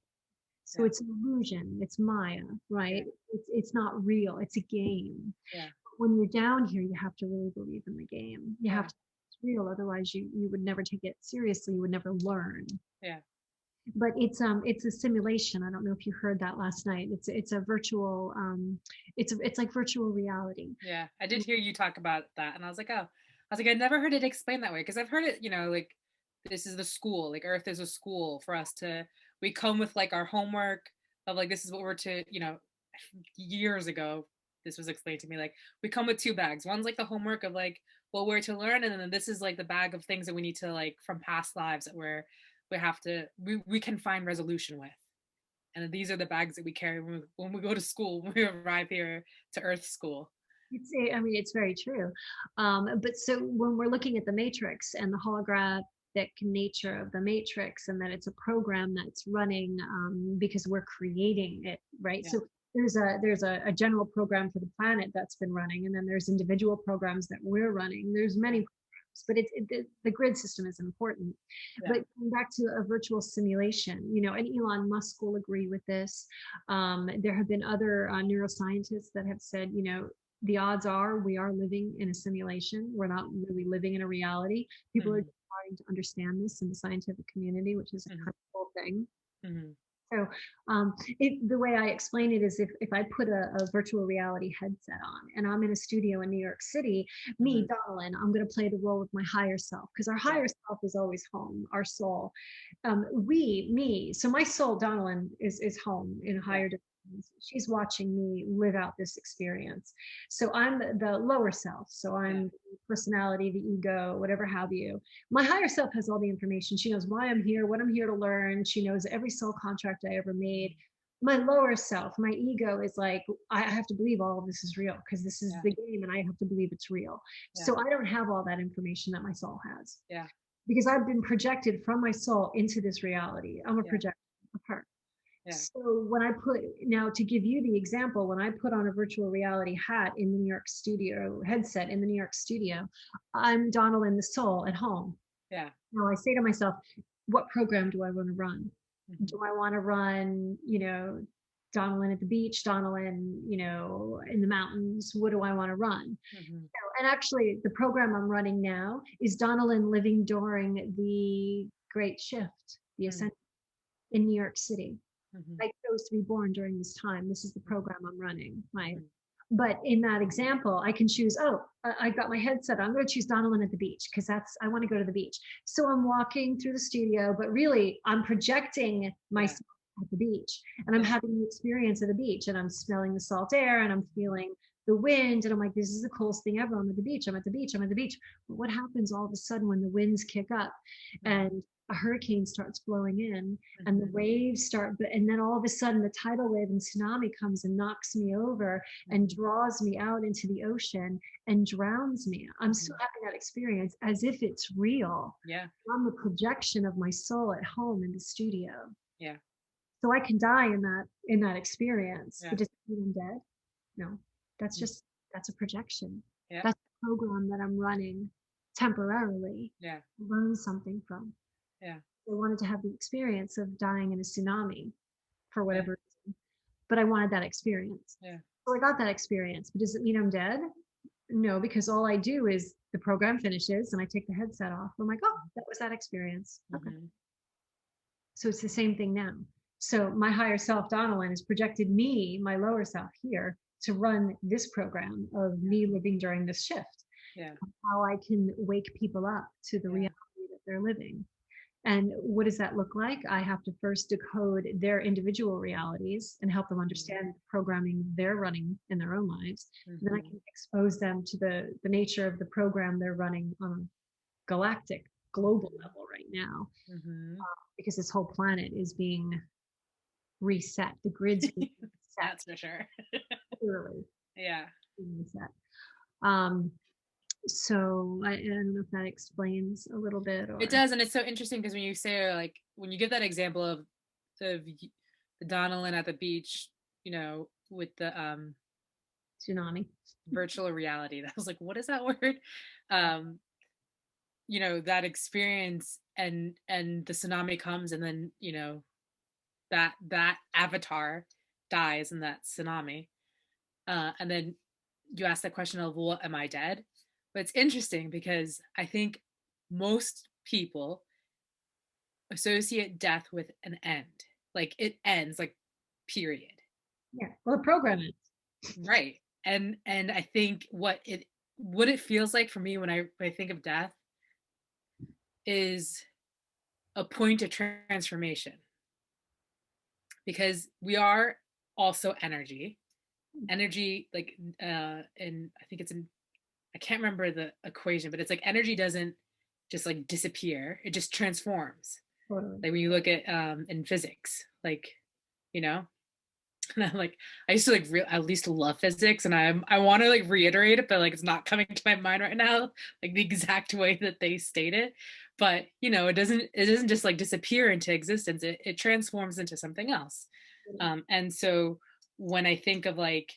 So Yeah. it's an illusion. It's Maya, right? It's not real. It's a game. Yeah. When you're down here, you have to really believe in the game. You have to, it's real. Otherwise, you would never take it seriously. You would never learn. Yeah. But it's a simulation. I don't know if you heard that last night. It's a virtual it's like virtual reality. Yeah. I did hear you talk about that, and I was like, oh, I never heard it explained that way, because I've heard it, like this is the school, like Earth is a school for us to, we come with like our homework of like, this is what we're to, years ago, this was explained to me, like we come with two bags. One's like the homework of like what we're to learn, and then this is like the bag of things that we need to, like, from past lives that we have to, we can find resolution with. And these are the bags that we carry when we go to school, when we arrive here to Earth school. I mean, it's very true. But so when we're looking at the matrix and the holographic nature of the matrix, and that it's a program that's running because we're creating it, right? Yeah. So there's a general program for the planet that's been running, and then there's individual programs that we're running. There's many programs, but the grid system is important. Yeah. But going back to a virtual simulation, and Elon Musk will agree with this. There have been other neuroscientists that have said, the odds are we are living in a simulation. We're not really living in a reality. People are starting to understand this in the scientific community, which is a kind of cool thing. So the way I explain it is if I put a virtual reality headset on and I'm in a studio in New York City, me, Donnalynn, I'm going to play the role of my higher self, because our higher self is always home, our soul. So my soul, Donnalynn, is home in a higher dimension. She's watching me live out this experience. So I'm the lower self. So I'm the personality, the ego, whatever have you. My higher self has all the information. She knows why I'm here, what I'm here to learn. She knows every soul contract I ever made. My lower self, my ego, is like, I have to believe all of this is real because this is the game and I have to believe it's real. So I don't have all that information that my soul has. Yeah. Because I've been projected from my soul into this reality. I'm a projection of her. Yeah. So when I now to give you the example, when I put on a virtual reality hat in the New York studio, headset in the New York studio, I'm Donnalynn the soul at home. Yeah. Now I say to myself, what program do I want to run? Do I want to run, Donnalynn at the beach, Donnalynn, in the mountains? What do I want to run? And actually, the program I'm running now is Donnalynn living during the Great Shift, the Ascension in New York City. I chose to be born during this time. This is the program I'm running, right? But in that example, I can choose, I've got my headset. I'm going to choose Donnalynn at the beach because I want to go to the beach. So I'm walking through the studio, but really I'm projecting myself at the beach, and I'm having the experience of the beach, and I'm smelling the salt air, and I'm feeling the wind, and I'm like, this is the coolest thing ever. I'm at the beach. I'm at the beach. I'm at the beach. But what happens all of a sudden when the winds kick up and a hurricane starts blowing in and the waves start, and then all of a sudden the tidal wave and tsunami comes and knocks me over and draws me out into the ocean and drowns me. I'm still having that experience as if it's real. Yeah. I'm the projection of my soul at home in the studio. Yeah. So I can die in that experience. Yeah. But does it mean I'm dead? No. That's a projection. Yeah. That's a program that I'm running temporarily. Yeah. Learn something from. Yeah. I wanted to have the experience of dying in a tsunami for whatever reason, but I wanted that experience. Yeah. So I got that experience, but does it mean I'm dead? No, because all I do is the program finishes and I take the headset off. I'm like, oh, that was that experience. Okay. So it's the same thing now. So my higher self, Donnalynn, has projected me, my lower self here, to run this program of me living during this shift. Yeah. How I can wake people up to the reality that they're living. And what does that look like? I have to first decode their individual realities and help them understand the programming they're running in their own lives. Then I can expose them to the nature of the program they're running on a galactic, global level right now. Because this whole planet is being reset. The grid's being reset. That's for sure. Literally. Yeah. Reset. So I don't know if that explains a little bit. Or... It does, and it's so interesting because when you say, like, when you give that example of the Donnalynn at the beach, with the Tsunami. virtual reality. That was like, what is that word? Um, that experience, and the tsunami comes, and then, that avatar dies in that tsunami. And then you ask the question of, well, am I dead? But it's interesting because I think most people associate death with an end. Like it ends, like, period. Yeah. Well, the program is. Right. And I think what it feels like for me when I think of death is a point of transformation, because we are also energy, like, and I think it's in, I can't remember the equation, but it's like energy doesn't just like disappear, it just transforms. Totally. Like when you look at in physics, like, you know and I'm like, I used to like I used to love physics, and I want to like reiterate it, but like it's not coming to my mind right now, like the exact way that they state it. But it doesn't just like disappear into existence, it transforms into something else. And so when I think of, like,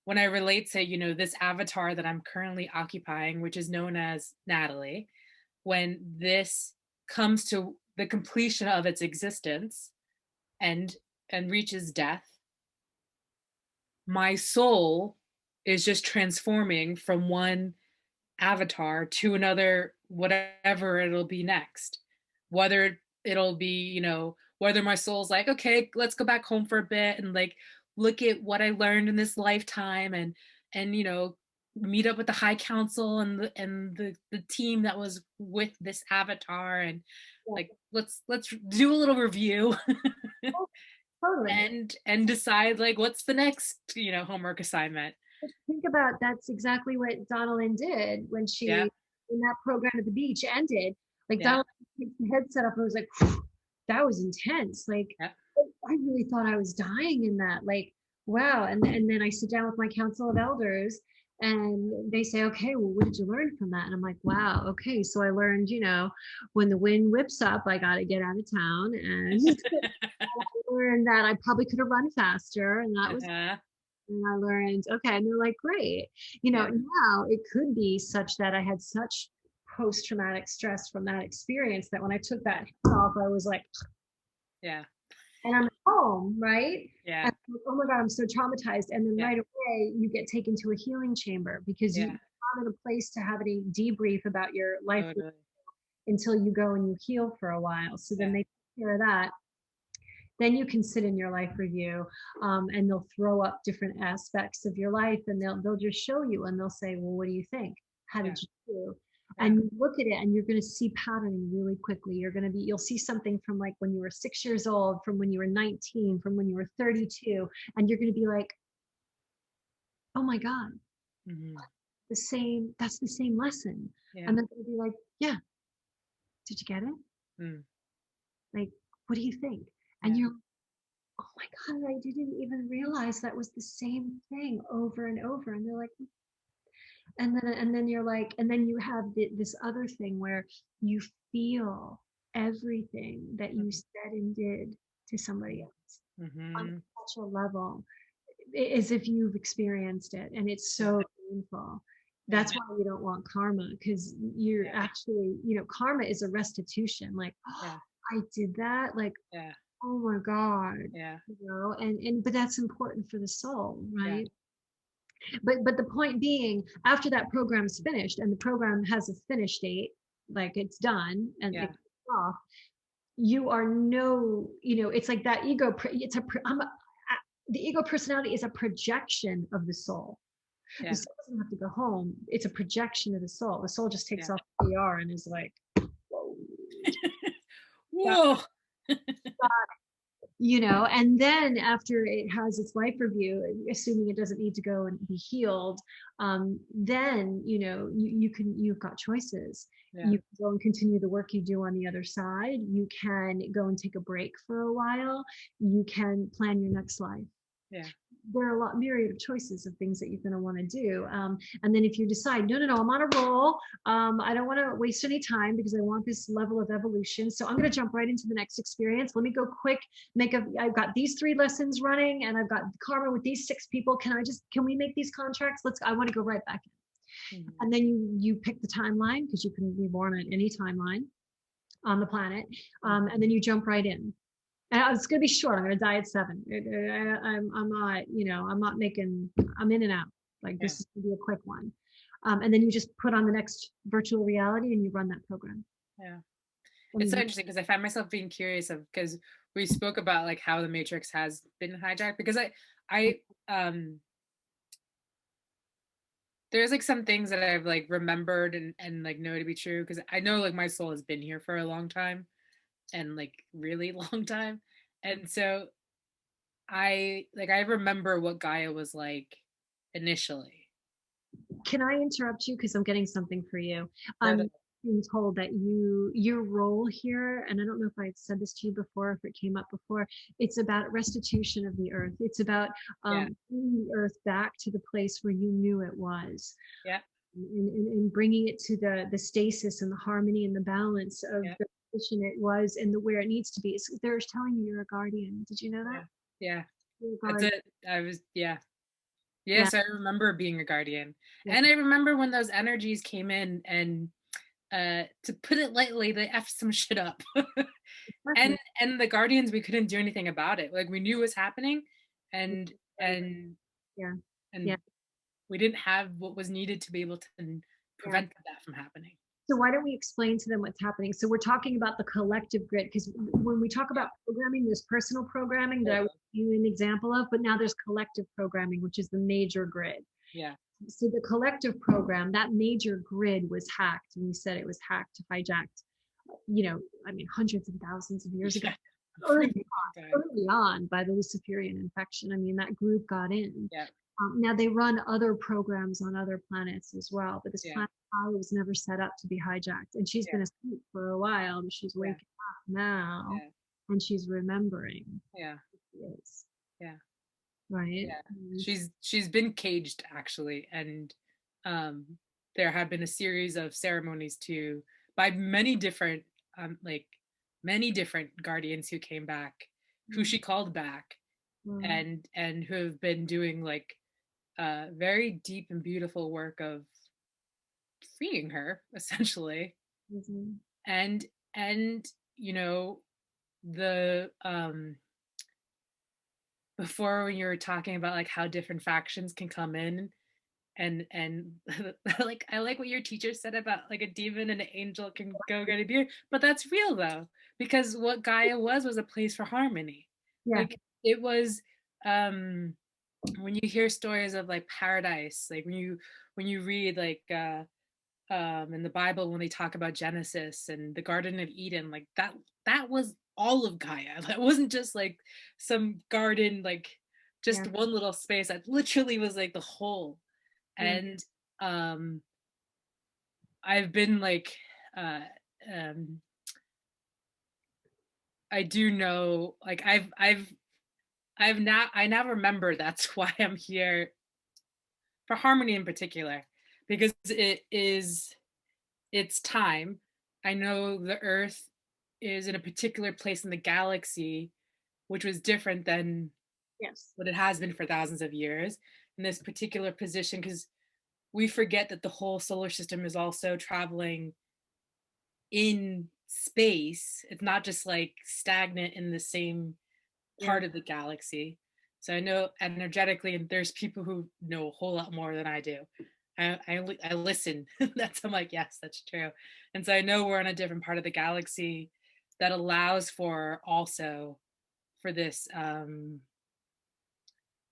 when I relate to, this avatar that I'm currently occupying, which is known as Natalie, when this comes to the completion of its existence, and reaches death, my soul is just transforming from one avatar to another, whatever it'll be next. Whether it'll be, whether my soul's like, okay, let's go back home for a bit and like look at what I learned in this lifetime, and meet up with the high council and the team that was with this avatar, and Yeah. like let's do a little review. Oh, totally. And decide, like, what's the next homework assignment. Think about that's exactly what Donnalynn did when Yeah, when that program at the beach ended. Like yeah, Donnalynn picked the headset up and was like, that was intense. Like yeah. I really thought I was dying in that. Like, wow. And then I sit down with my council of elders and they say, okay, well, what did you learn from that? And I'm like, wow, okay. So I learned, when the wind whips up, I got to get out of town. And I learned that I probably could have run faster. And that was Uh-huh. and I learned, okay, and they're like, great. Yeah, Now it could be such that I had such post-traumatic stress from that experience that when I took that off, I was like, yeah, and I'm at home, right? yeah, And I'm like, oh my God, I'm so traumatized. And then yeah, right away, you get taken to a healing chamber because you're yeah, not in a place to have any debrief about your life totally. until you go and you heal for a while. So then Yeah, they take care of that. Then you can sit in your life review, and they'll throw up different aspects of your life, and they'll just show you, and they'll say, well, what do you think? How yeah, did you do? yeah, And you look at it and you're going to see patterning really quickly. You'll see something from like when you were 6 years old, from when you were 19, from when you were 32, and you're going to be like, oh my God, hmm, that's the same lesson. yeah, And they're going to be like, yeah, did you get it? mm, Like, what do you think? And yeah, you're, oh my God, I didn't even realize that was the same thing over and over. And they're like, and then you're like, and then you have this other thing where you feel everything that you said and did to somebody else on mm-hmm, such a level, as if you've experienced it. And it's yeah, so painful. yeah, That's why you don't want karma, because you're yeah, actually, karma is a restitution. Like, oh, yeah, I did that. Like, yeah, oh my God, yeah, and but that's important for the soul, yeah, right? But the point being, after that program's finished and the program has a finish date, like it's done and yeah, it's off, you are no, it's like that ego. The ego personality is a projection of the soul. The yeah, soul doesn't have to go home. It's a projection of the soul. The soul just takes yeah. off the PR and is like, whoa, Whoa. and then after it has its life review, assuming it doesn't need to go and be healed, then you've got choices. Yeah, You can go and continue the work you do on the other side. You can go and take a break for a while. You can plan your next life. yeah, there are a lot myriad of choices of things that you're going to want to do. And then if you decide, no, I'm on a roll. I don't want to waste any time because I want this level of evolution. So I'm going to jump right into the next experience. Let me go quick, I've got these 3 lessons running and I've got karma with these 6 people. Can we make these contracts? I want to go right back in. Mhm. And then you pick the timeline because you can be born at any timeline on the planet. And then you jump right in. And it's going to be short. I'm going to die at 7. I'm not, I'm in and out. Like this is going to be a quick one. And then you just put on the next virtual reality and you run that program. Yeah. And It's so interesting because I find myself being curious because we spoke about like how the Matrix has been hijacked, because I there's like some things that I've like remembered and like know to be true, because I know like my soul has been here for a long time, and like really long time. And so I remember what Gaia was like initially. Can I interrupt you? Because I'm getting something for you. But I'm being told that your role here, and I don't know if I had said this to you before, if it came up before, it's about restitution of the earth. It's about yeah, bringing the earth back to the place where you knew it was. yeah, And bringing it to the stasis and the harmony and the balance of yeah, the position it was and where it needs to be. They're telling me you're a guardian. Did you know yeah, that? yeah. You're a That's guardian. it. I was, yeah. Yeah, Yes, I remember being a guardian. yeah. And I remember when those energies came in and to put it lightly, they effed some shit up. and Perfect. and the guardians, we couldn't do anything about it. Like we knew it was happening, and Right. and Yeah. Yeah. and we didn't have what was needed to be able to Yeah. prevent that from happening. So why don't we explain to them what's happening? So we're talking about the collective grid, because when we talk Yeah, about programming, there's personal programming that I will totally. give you an example of, but now there's collective programming, which is the major grid. Yeah, So the collective program, that major grid was hacked, and we said it was hacked, hijacked, I mean, hundreds and thousands of years ago, yeah. early, Really long time. early on by the Luciferian infection. I mean, that group got in. Yeah, Now they run other programs on other planets as well, but this yeah, planet Gaia was never set up to be hijacked. And she's yeah, been asleep for a while, but she's yeah, waking up now yeah, and she's remembering yeah, who she is, yeah. right? Yeah, she's been caged actually, and um, there have been a series of ceremonies to by like many different guardians who came back, who she called back, Mm. and who have been doing like very deep and beautiful work of freeing her essentially, Mhm. and and you know the before when you were talking about like how different factions can come in, and like I like what your teacher said about like a demon and an angel can go get a beer, but that's real though, because what Gaia was a place for harmony. Yeah, Like it was when you hear stories of like paradise, like when you read like in the Bible when they talk about Genesis and the Garden of Eden, like that was all of Gaia. That wasn't just like some garden, like yeah, just one little space. That literally was like the whole. yeah. And um I've been like uh um I do know like I now remember that's why I'm here for harmony in particular, because it's time. I know the earth is in a particular place in the galaxy, which was different than Yes. what it has been for thousands of years in this particular position, because we forget that the whole solar system is also traveling in space. It's not just like stagnant in the same Yeah. part of the galaxy. So I know energetically, and there's people who know a whole lot more than I do. I listen. I'm like, yes, that's true. And so I know we're in a different part of the galaxy that allows for also for this.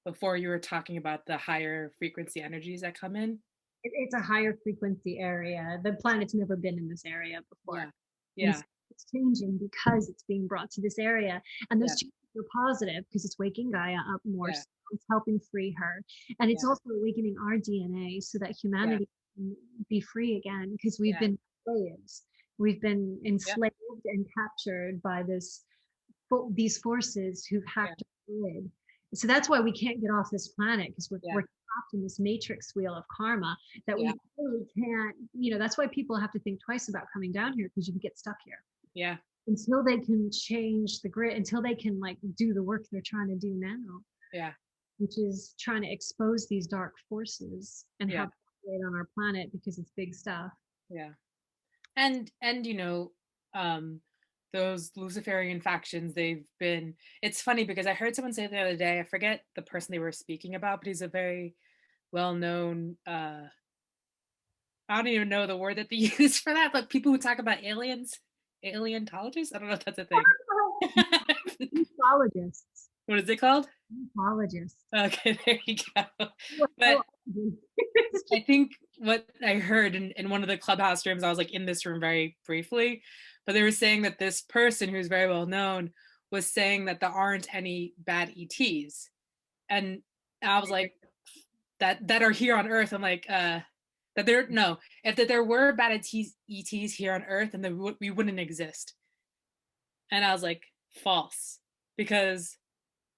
Before you were talking about the higher frequency energies that come in. It's a higher frequency area. The planet's never been in this area before. Yeah, And yeah, so it's changing because it's being brought to this area. And those yeah, changes are positive because it's waking Gaia up more. yeah, So it's helping free her. And it's yeah, also awakening our DNA so that yeah, humanity can be free again because we've yeah, been slaves. We've been yeah, enslaved and captured by these forces who've yeah, hacked our grid. So that's why we can't get off this planet, because Yeah. we're trapped in this matrix wheel of karma that Yeah. we really can't, that's why people have to think twice about coming down here, because you can get stuck here Yeah. until they can change the grid, until they can like do the work they're trying to do now, Yeah. which is trying to expose these dark forces and how Yeah. they operate on our planet, because it's big stuff. Yeah. And um those Luciferian factions, it's funny because I heard someone say the other day, I forget the person they were speaking about, but he's a very well-known, I don't even know the word that they use for that, but people who talk about aliens, alientologists, I don't know if that's a thing. Ufologists. What is it called? Ufologists. Okay, there you go. But I think what I heard in one of the Clubhouse rooms, I was like in this room very briefly, but they were saying that this person who's very well known was saying that there aren't any bad ETs. And I was like, that are here on Earth. I'm like, that there, no, if that there were bad ETs here on Earth, then we wouldn't exist. And I was like, false. Because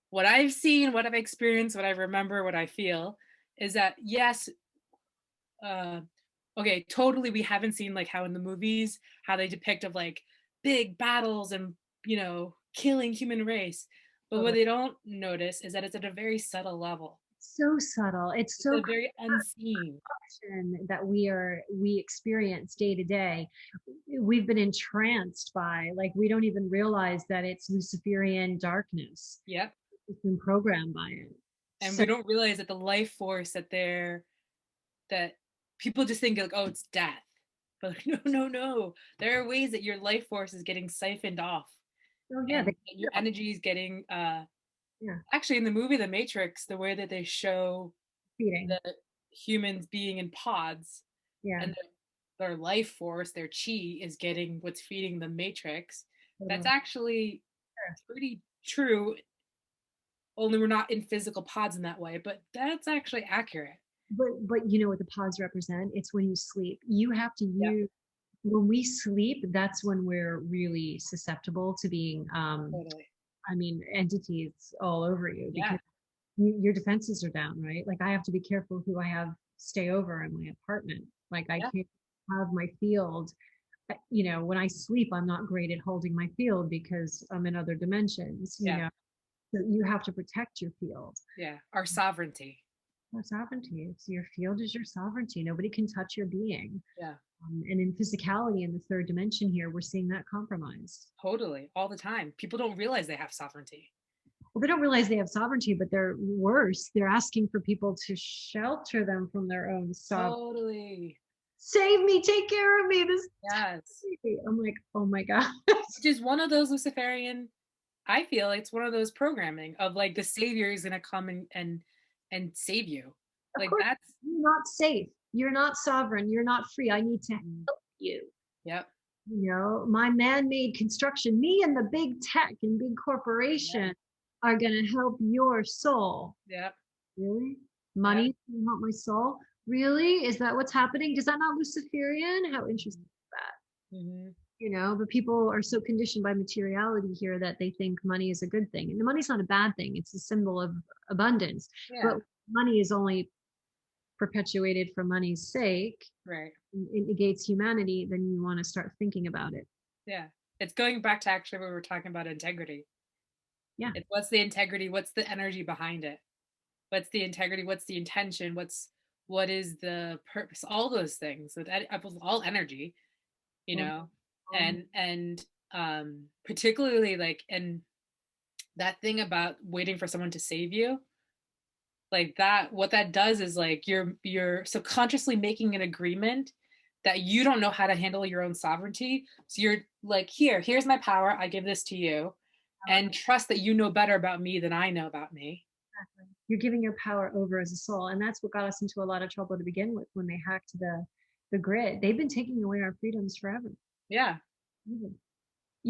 what I've seen, what I've experienced, what I remember, what I feel is that yes, uh, okay, totally, we haven't seen like how in the movies how they depict of like big battles and killing human race, but what Totally. they don't notice is that it's at a very subtle level. So subtle. It's It's so a very unseen. that we experience day to day. We've been entranced by, like, we don't even realize that it's Luciferian darkness. Yep. It's been programmed by it. And So we don't realize that the life force that people just think like, oh, it's death, but like, no, no, no, there are ways that your life force is getting siphoned off, oh yeah, and your energy is getting yeah, actually in the movie The Matrix, the way that they show feeding. the humans being in pods Yeah, and their life force, their chi is getting what's feeding the Matrix, that's totally. actually pretty true, only we're not in physical pods in that way, but that's actually accurate. But you know what the pods represent? It's when you sleep. You have to Yep. use When we sleep, that's when we're really susceptible to being Totally. I mean, entities all over you, Yeah. because your defenses are down, right? Like, I have to be careful who I have stay over in my apartment. Like, I Yeah. can't have my field. When I sleep, I'm not great at holding my field because I'm in other dimensions. Yeah. So you have to protect your field. Yeah. Our sovereignty. Our sovereignty. It's your field is your sovereignty. Nobody can touch your being. Yeah. And in physicality, in the third dimension here, we're seeing that compromised. Totally. All the time. People don't realize they have sovereignty. Well, they don't realize they have sovereignty, but they're worse. They're asking for people to shelter them from their own sovereignty. Totally. Save me, take care of me. Yes. I'm like, oh my God. Which is one of those Luciferian, I feel it's one of those programming of like the savior is gonna come and save you. Of Like course, that's you're not safe. You're not sovereign. You're not free. I need to help you. yep. My man-made construction, me and the big tech and big Yep. corporation are going to help your soul. Yep. Really? Yep. Money can help my soul? Really? Is that what's happening? Does that not Luciferian? How interesting is that? Mm-hmm. But people are so conditioned by materiality here that they think money is a good thing. And the money's not a bad thing. It's a symbol of abundance. Yeah. But money is only perpetuated for money's sake. Right. It negates humanity, then you want to start thinking about it. Yeah. It's going back to actually what we were talking about, integrity. Yeah. It's what's the integrity, what's the energy behind it? What's the integrity, what's the intention, what is the purpose, all those things with all energy, and particularly like, and that thing about waiting for someone to save you, like that, what that does is like you're subconsciously making an agreement that you don't know how to handle your own sovereignty, so you're like, here's my power, I give this to you, and trust that you know better about me than I know about me. Exactly. You're giving your power over as a soul, and that's what got us into a lot of trouble to begin with when they hacked the grid. They've been taking away our freedoms forever. Yeah. And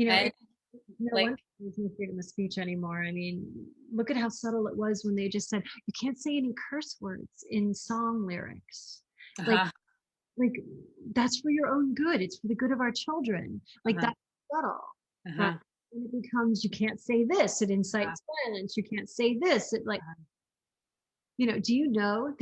and no like one has no freedom of speech anymore. I mean, look at how subtle it was when they just said you can't say any curse words in song lyrics. uh-huh, Like that's for your own good. It's for the good of our children. Like uh-huh, that's subtle. uh-huh. And it becomes, you can't say this, it Yeah. incites violence, you can't say this, it like, do you know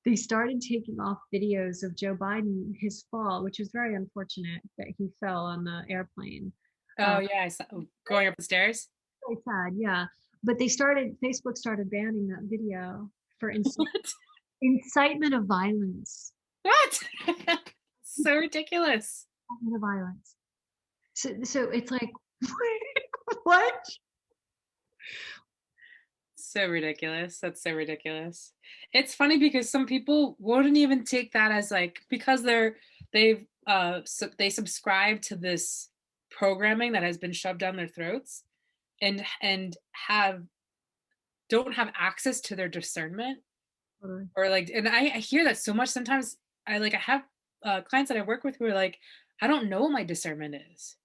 they started taking off videos of Joe Biden, his fall, which was very unfortunate that he fell on the airplane. Oh yeah, I saw going up the stairs. Very sad, yeah. But Facebook started banning that video for What? incitement of violence. What? So ridiculous. Incitement of violence. So it's like, what? So ridiculous. That's so ridiculous. It's funny because some people wouldn't even take that as like, because they subscribe to this programming that has been shoved down their throats, and have don't have access to their discernment, or like, and I hear that so much sometimes. I have clients that I work with who are like, I don't know what my discernment is.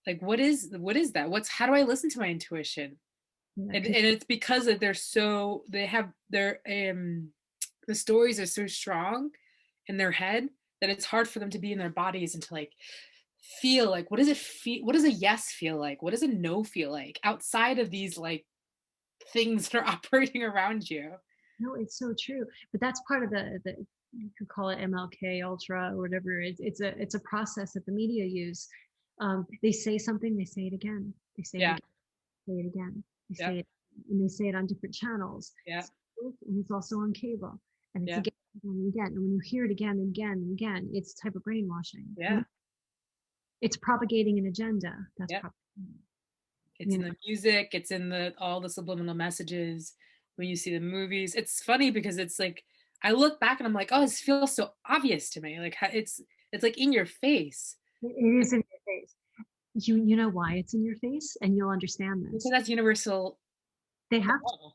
Like, what is that? How do I listen to my intuition? Yeah, And it's because that they have their the stories are so strong in their head that it's hard for them to be in their bodies and to like feel like, what does a yes feel like, what does a no feel like outside of these like things that are operating around you. no, it's so true. But that's part of the you could call it MLK Ultra or whatever. It's a process that the media use. They say something, they say it again. They say it Yeah. again. Say it again. They Yeah. say it, and they say it on different channels. Yeah. And it's also on cable. And it's Yeah. again and again. And when you hear it again and again and again, it's a type of brainwashing. Yeah. It's propagating an agenda. That's Yeah. propagating. It's in the music, it's in the all the subliminal messages. When you see the movies, it's funny because it's like I look back and I'm like, oh, this feels so obvious to me. Like it's like in your face. It is in your face. You know why it's in your face, and you'll understand So this. that's universal They have to, law.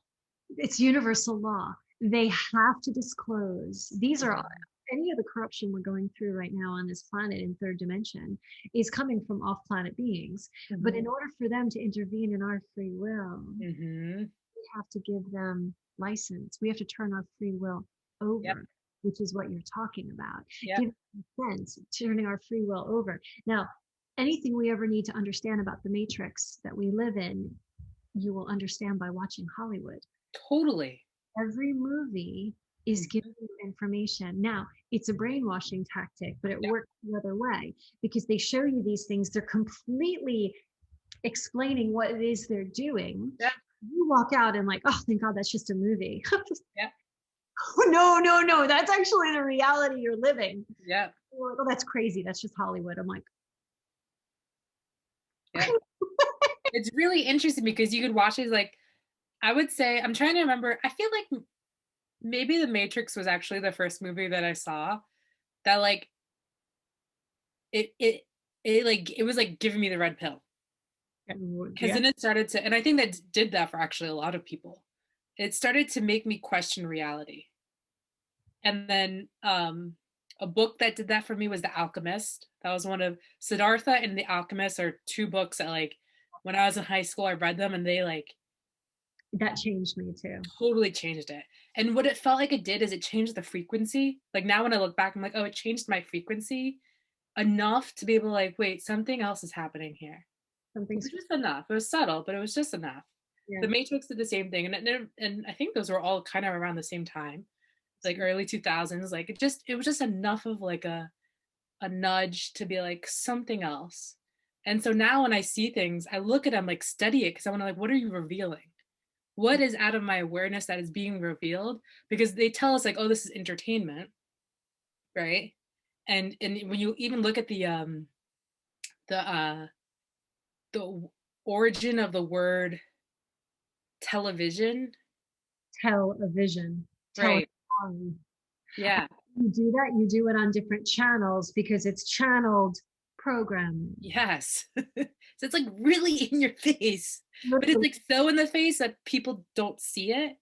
it's universal law. They have to disclose. These are any of the corruption we're going through right now on this planet in third dimension is coming from off-planet beings. But in order for them to intervene in our free will, we have to give them license. We have to turn our free will over. Yep. Which is what you're talking about. Yep. Give sense, turning our free will over. Now, anything we ever need to understand about the matrix that we live in, you will understand by watching Hollywood. Totally. Every movie is giving you information. Now, it's a brainwashing tactic, but it works the other way because they show you these things. They're completely explaining what it is they're doing. Yeah. You walk out and like, oh, thank God, that's just a movie. Yeah. No, that's actually the reality you're living. Yeah. Oh, that's crazy. That's just Hollywood. I'm like, yeah. It's really interesting because you could watch it like, I would say, I'm trying to remember, I feel like maybe The Matrix was actually the first movie that I saw that like it was like giving me the red pill. Because then it started to, and I think that did that for actually a lot of people. It started to make me question reality. And then a book that did that for me was The Alchemist. That was one of Siddhartha and The Alchemist are two books that like when I was in high school I read them and they like that changed me too. Totally changed it. And what it felt like it did is it changed the frequency. Like now when I look back I'm like, oh, it changed my frequency enough to be able to like, wait, something else is happening here. It was just enough. It was subtle, but it was just enough. Yeah. The Matrix did the same thing, and I think those were all kind of around the same time, like early 2000s. Like it was just enough of like a nudge to be like something else. And so now when I see things, I look at them, like study it because I want to like, what are you revealing? What is out of my awareness that is being revealed? Because they tell us like, oh, this is entertainment, right? And when you even look at the origin of the word television. Right. Yeah. You do that, you do it on different channels because it's channeled programming. Yes. So it's like really in your face. But it's like so in the face that people don't see it.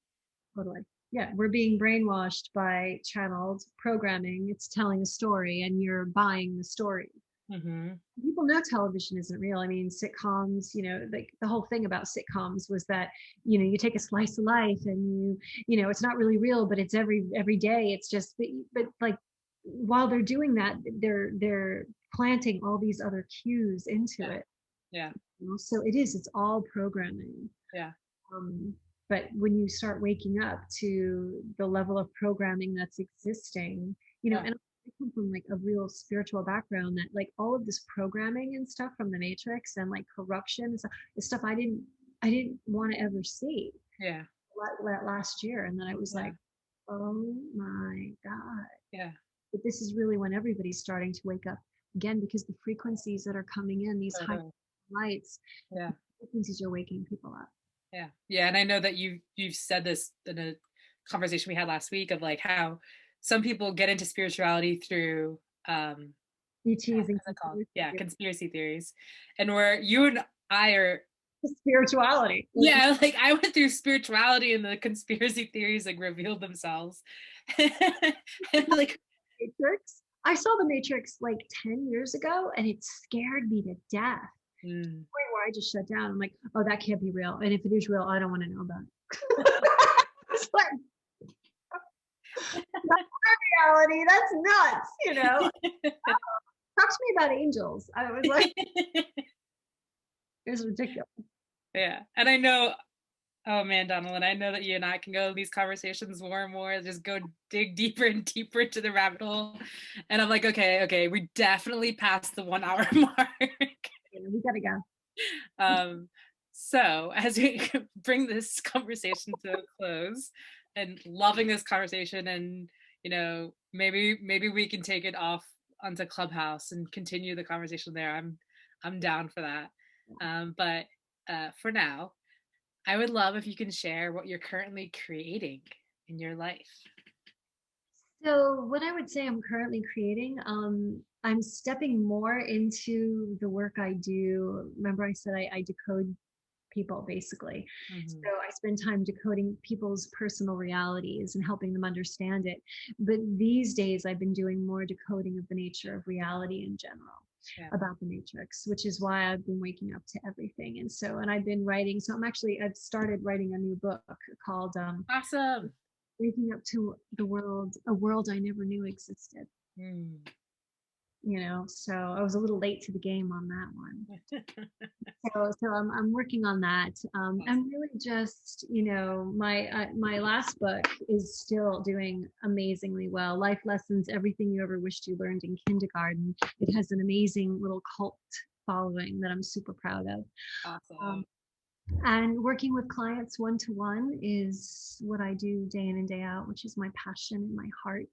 Totally. Yeah, we're being brainwashed by channeled programming. It's telling a story and you're buying the story. People know television isn't real. I mean, sitcoms, like the whole thing about sitcoms was that, you take a slice of life and it's not really real, but it's every day. It's just, but like while they're doing that, they're planting all these other cues into it. Yeah. So it is, it's all programming. Yeah. Um, but when you start waking up to the level of programming that's existing, Yeah. and I come from like a real spiritual background, that like all of this programming and stuff from the Matrix and like corruption and stuff is stuff I didn't want to ever see Yeah. last year. And then I was Yeah. like, oh my God. Yeah. But this is really when everybody's starting to wake up again, because the frequencies that are coming in, these high Totally. lights, Yeah. frequencies are waking people up. Yeah. Yeah. And I know that you've said this in a conversation we had last week of like how some people get into spirituality through ETs and what's it called? Yeah, conspiracy theories. And where you and I are, spirituality. yeah, like I went through spirituality and the conspiracy theories like revealed themselves. And like Matrix. I saw the Matrix like 10 years ago and it scared me to death. mm. Where I just shut down. I'm like, oh, that can't be real. And if it is real, I don't want to know about it. It's like, that's reality. That's nuts. Talk to me about angels. I was like, it's ridiculous. Yeah. And I know, oh man, Donnalynn, I know that you and I can go in these conversations more and more, just go dig deeper and deeper into the rabbit hole. And I'm like, okay, we definitely passed the 1 hour mark. We gotta go. So as we bring this conversation to a close, and loving this conversation, and maybe we can take it off onto Clubhouse and continue the conversation there. I'm down for that. But for now, I would love if you can share what you're currently creating in your life. So what I would say I'm currently creating, I'm stepping more into the work I do. Remember I said I decode people basically. So I spend time decoding people's personal realities and helping them understand it. But these days I've been doing more decoding of the nature of reality in general. Yeah. About the Matrix, which is why I've been waking up to everything. And I've been writing. So I've started writing a new book called Awesome. Waking Up to the World, a world I never knew existed. So I was a little late to the game on that one. So I'm working on that. I'm really just, my last book is still doing amazingly well. Life Lessons, Everything You Ever Wished You Learned in Kindergarten. It has an amazing little cult following that I'm super proud of. Awesome. And working with clients one-to-one is what I do day in and day out, which is my passion and my heart.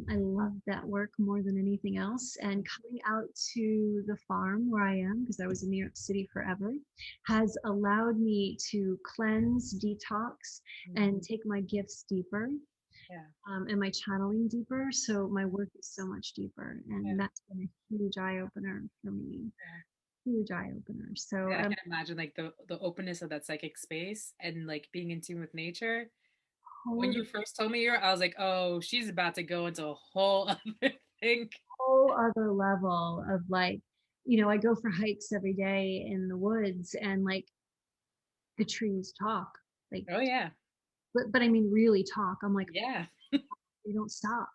I love that work more than anything else. And coming out to the farm where I am, because I was in New York City forever, has allowed me to cleanse, detox, and take my gifts deeper. Yeah. And my channeling deeper. So my work is so much deeper. And that's been a huge eye opener for me. Huge eye opener. So I can imagine like the openness of that psychic space and like being in tune with nature. When you first told me I was like, oh, she's about to go into a whole other thing. Whole other level of like, I go for hikes every day in the woods and like the trees talk. Like, oh yeah. But I mean really talk. I'm like, yeah. They don't stop.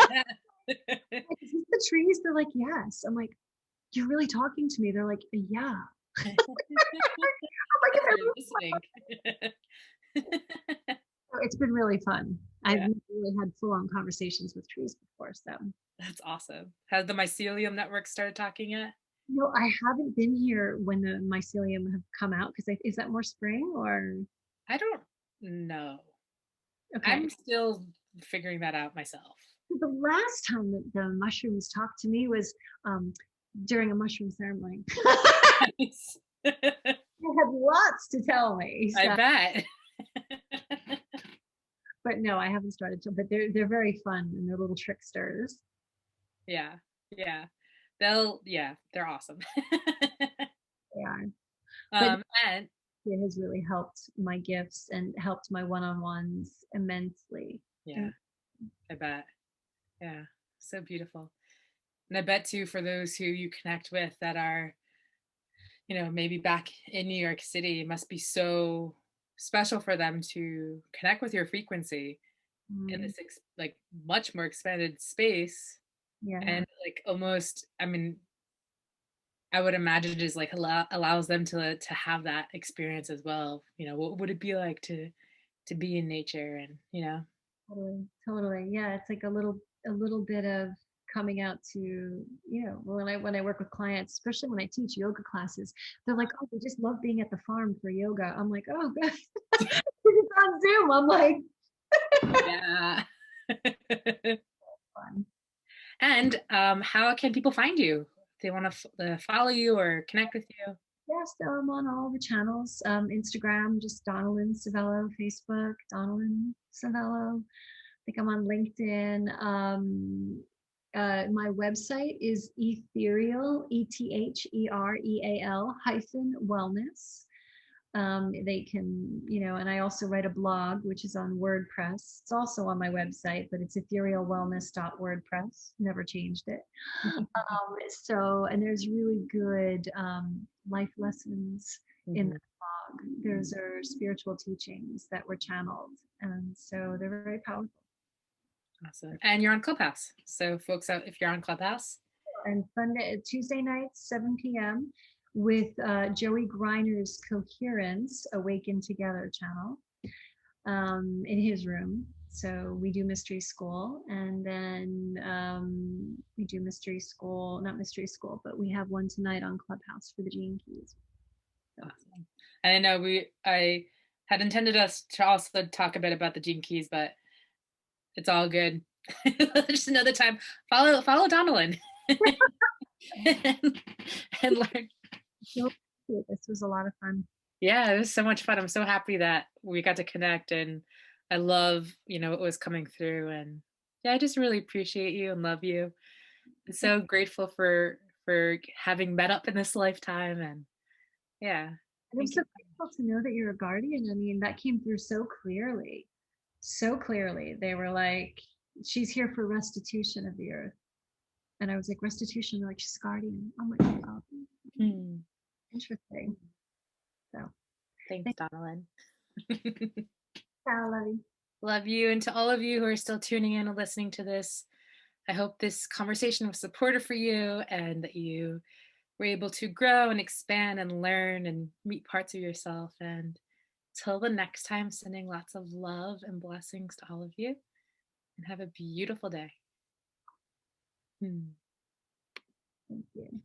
Yeah. Like, is this the trees? They're like, yes. I'm like, you're really talking to me. They're like, yeah. I'm like, they're listening. So it's been really fun. I've really had full-on conversations with trees before. So that's awesome. Has the mycelium network started talking yet? No, I haven't been here when the mycelium have come out, because is that more spring or? I don't know. Okay. I'm still figuring that out myself. The last time that the mushrooms talked to me was during a mushroom ceremony. Nice. They had lots to tell me. So. I bet. But no, I haven't started to. But they're very fun and they're little tricksters. Yeah. They're awesome. They are. And it has really helped my gifts and helped my one-on-ones immensely. Yeah, I bet. Yeah, so beautiful. And I bet too, for those who you connect with that are, maybe back in New York City, it must be so special for them to connect with your frequency in this like much more expanded space. Yeah. And like almost, I mean, I would imagine it is like allows them to have that experience as well. You know, what would it be like to be in nature and, you know? Totally, totally. Yeah, it's like a little bit of coming out to, when I work with clients, especially when I teach yoga classes, they're like, "Oh, they just love being at the farm for yoga." I'm like, "Oh, good." It's on Zoom. I'm like, Yeah. fun. And how can people find you? If they want to follow you or connect with you? Yeah, so I'm on all the channels. Instagram, just Donnalynn Civello. Facebook, Donnalynn Civello. I think I'm on LinkedIn. My website is ethereal, ethereal hyphen wellness. They can, and I also write a blog, which is on WordPress. It's also on my website, but it's etherealwellness.wordpress. Never changed it. And there's really good life lessons in Mhm. that blog. There's our spiritual teachings that were channeled. And so they're very powerful. Awesome. And you're on Clubhouse. So folks out, if you're on Clubhouse. And Tuesday nights, 7 p.m. with Joey Griner's Coherence Awaken Together channel in his room. So we do mystery school, and then we do mystery school, not mystery school, but we have one tonight on Clubhouse for the Gene Keys. So. Awesome. And I know I had intended us to also talk a bit about the Gene Keys, but it's all good. Just another time. Follow Donnalynn and learn. This was a lot of fun. Yeah, it was so much fun. I'm so happy that we got to connect, and I love, what was coming through. And yeah, I just really appreciate you and love you. I'm so grateful for having met up in this lifetime. And yeah, And I'm thank so you. grateful to know that you're a guardian. I mean, that came through so clearly. So clearly. They were like, she's here for restitution of the earth. And I was like, restitution, like she's guardian. I'm like, oh, God. Hmm. Interesting. So Thanks, Donnalynn. I love you. Love you. And to all of you who are still tuning in and listening to this, I hope this conversation was supportive for you and that you were able to grow and expand and learn and meet parts of yourself. And till the next time, sending lots of love and blessings to all of you, and have a beautiful day. Thank you.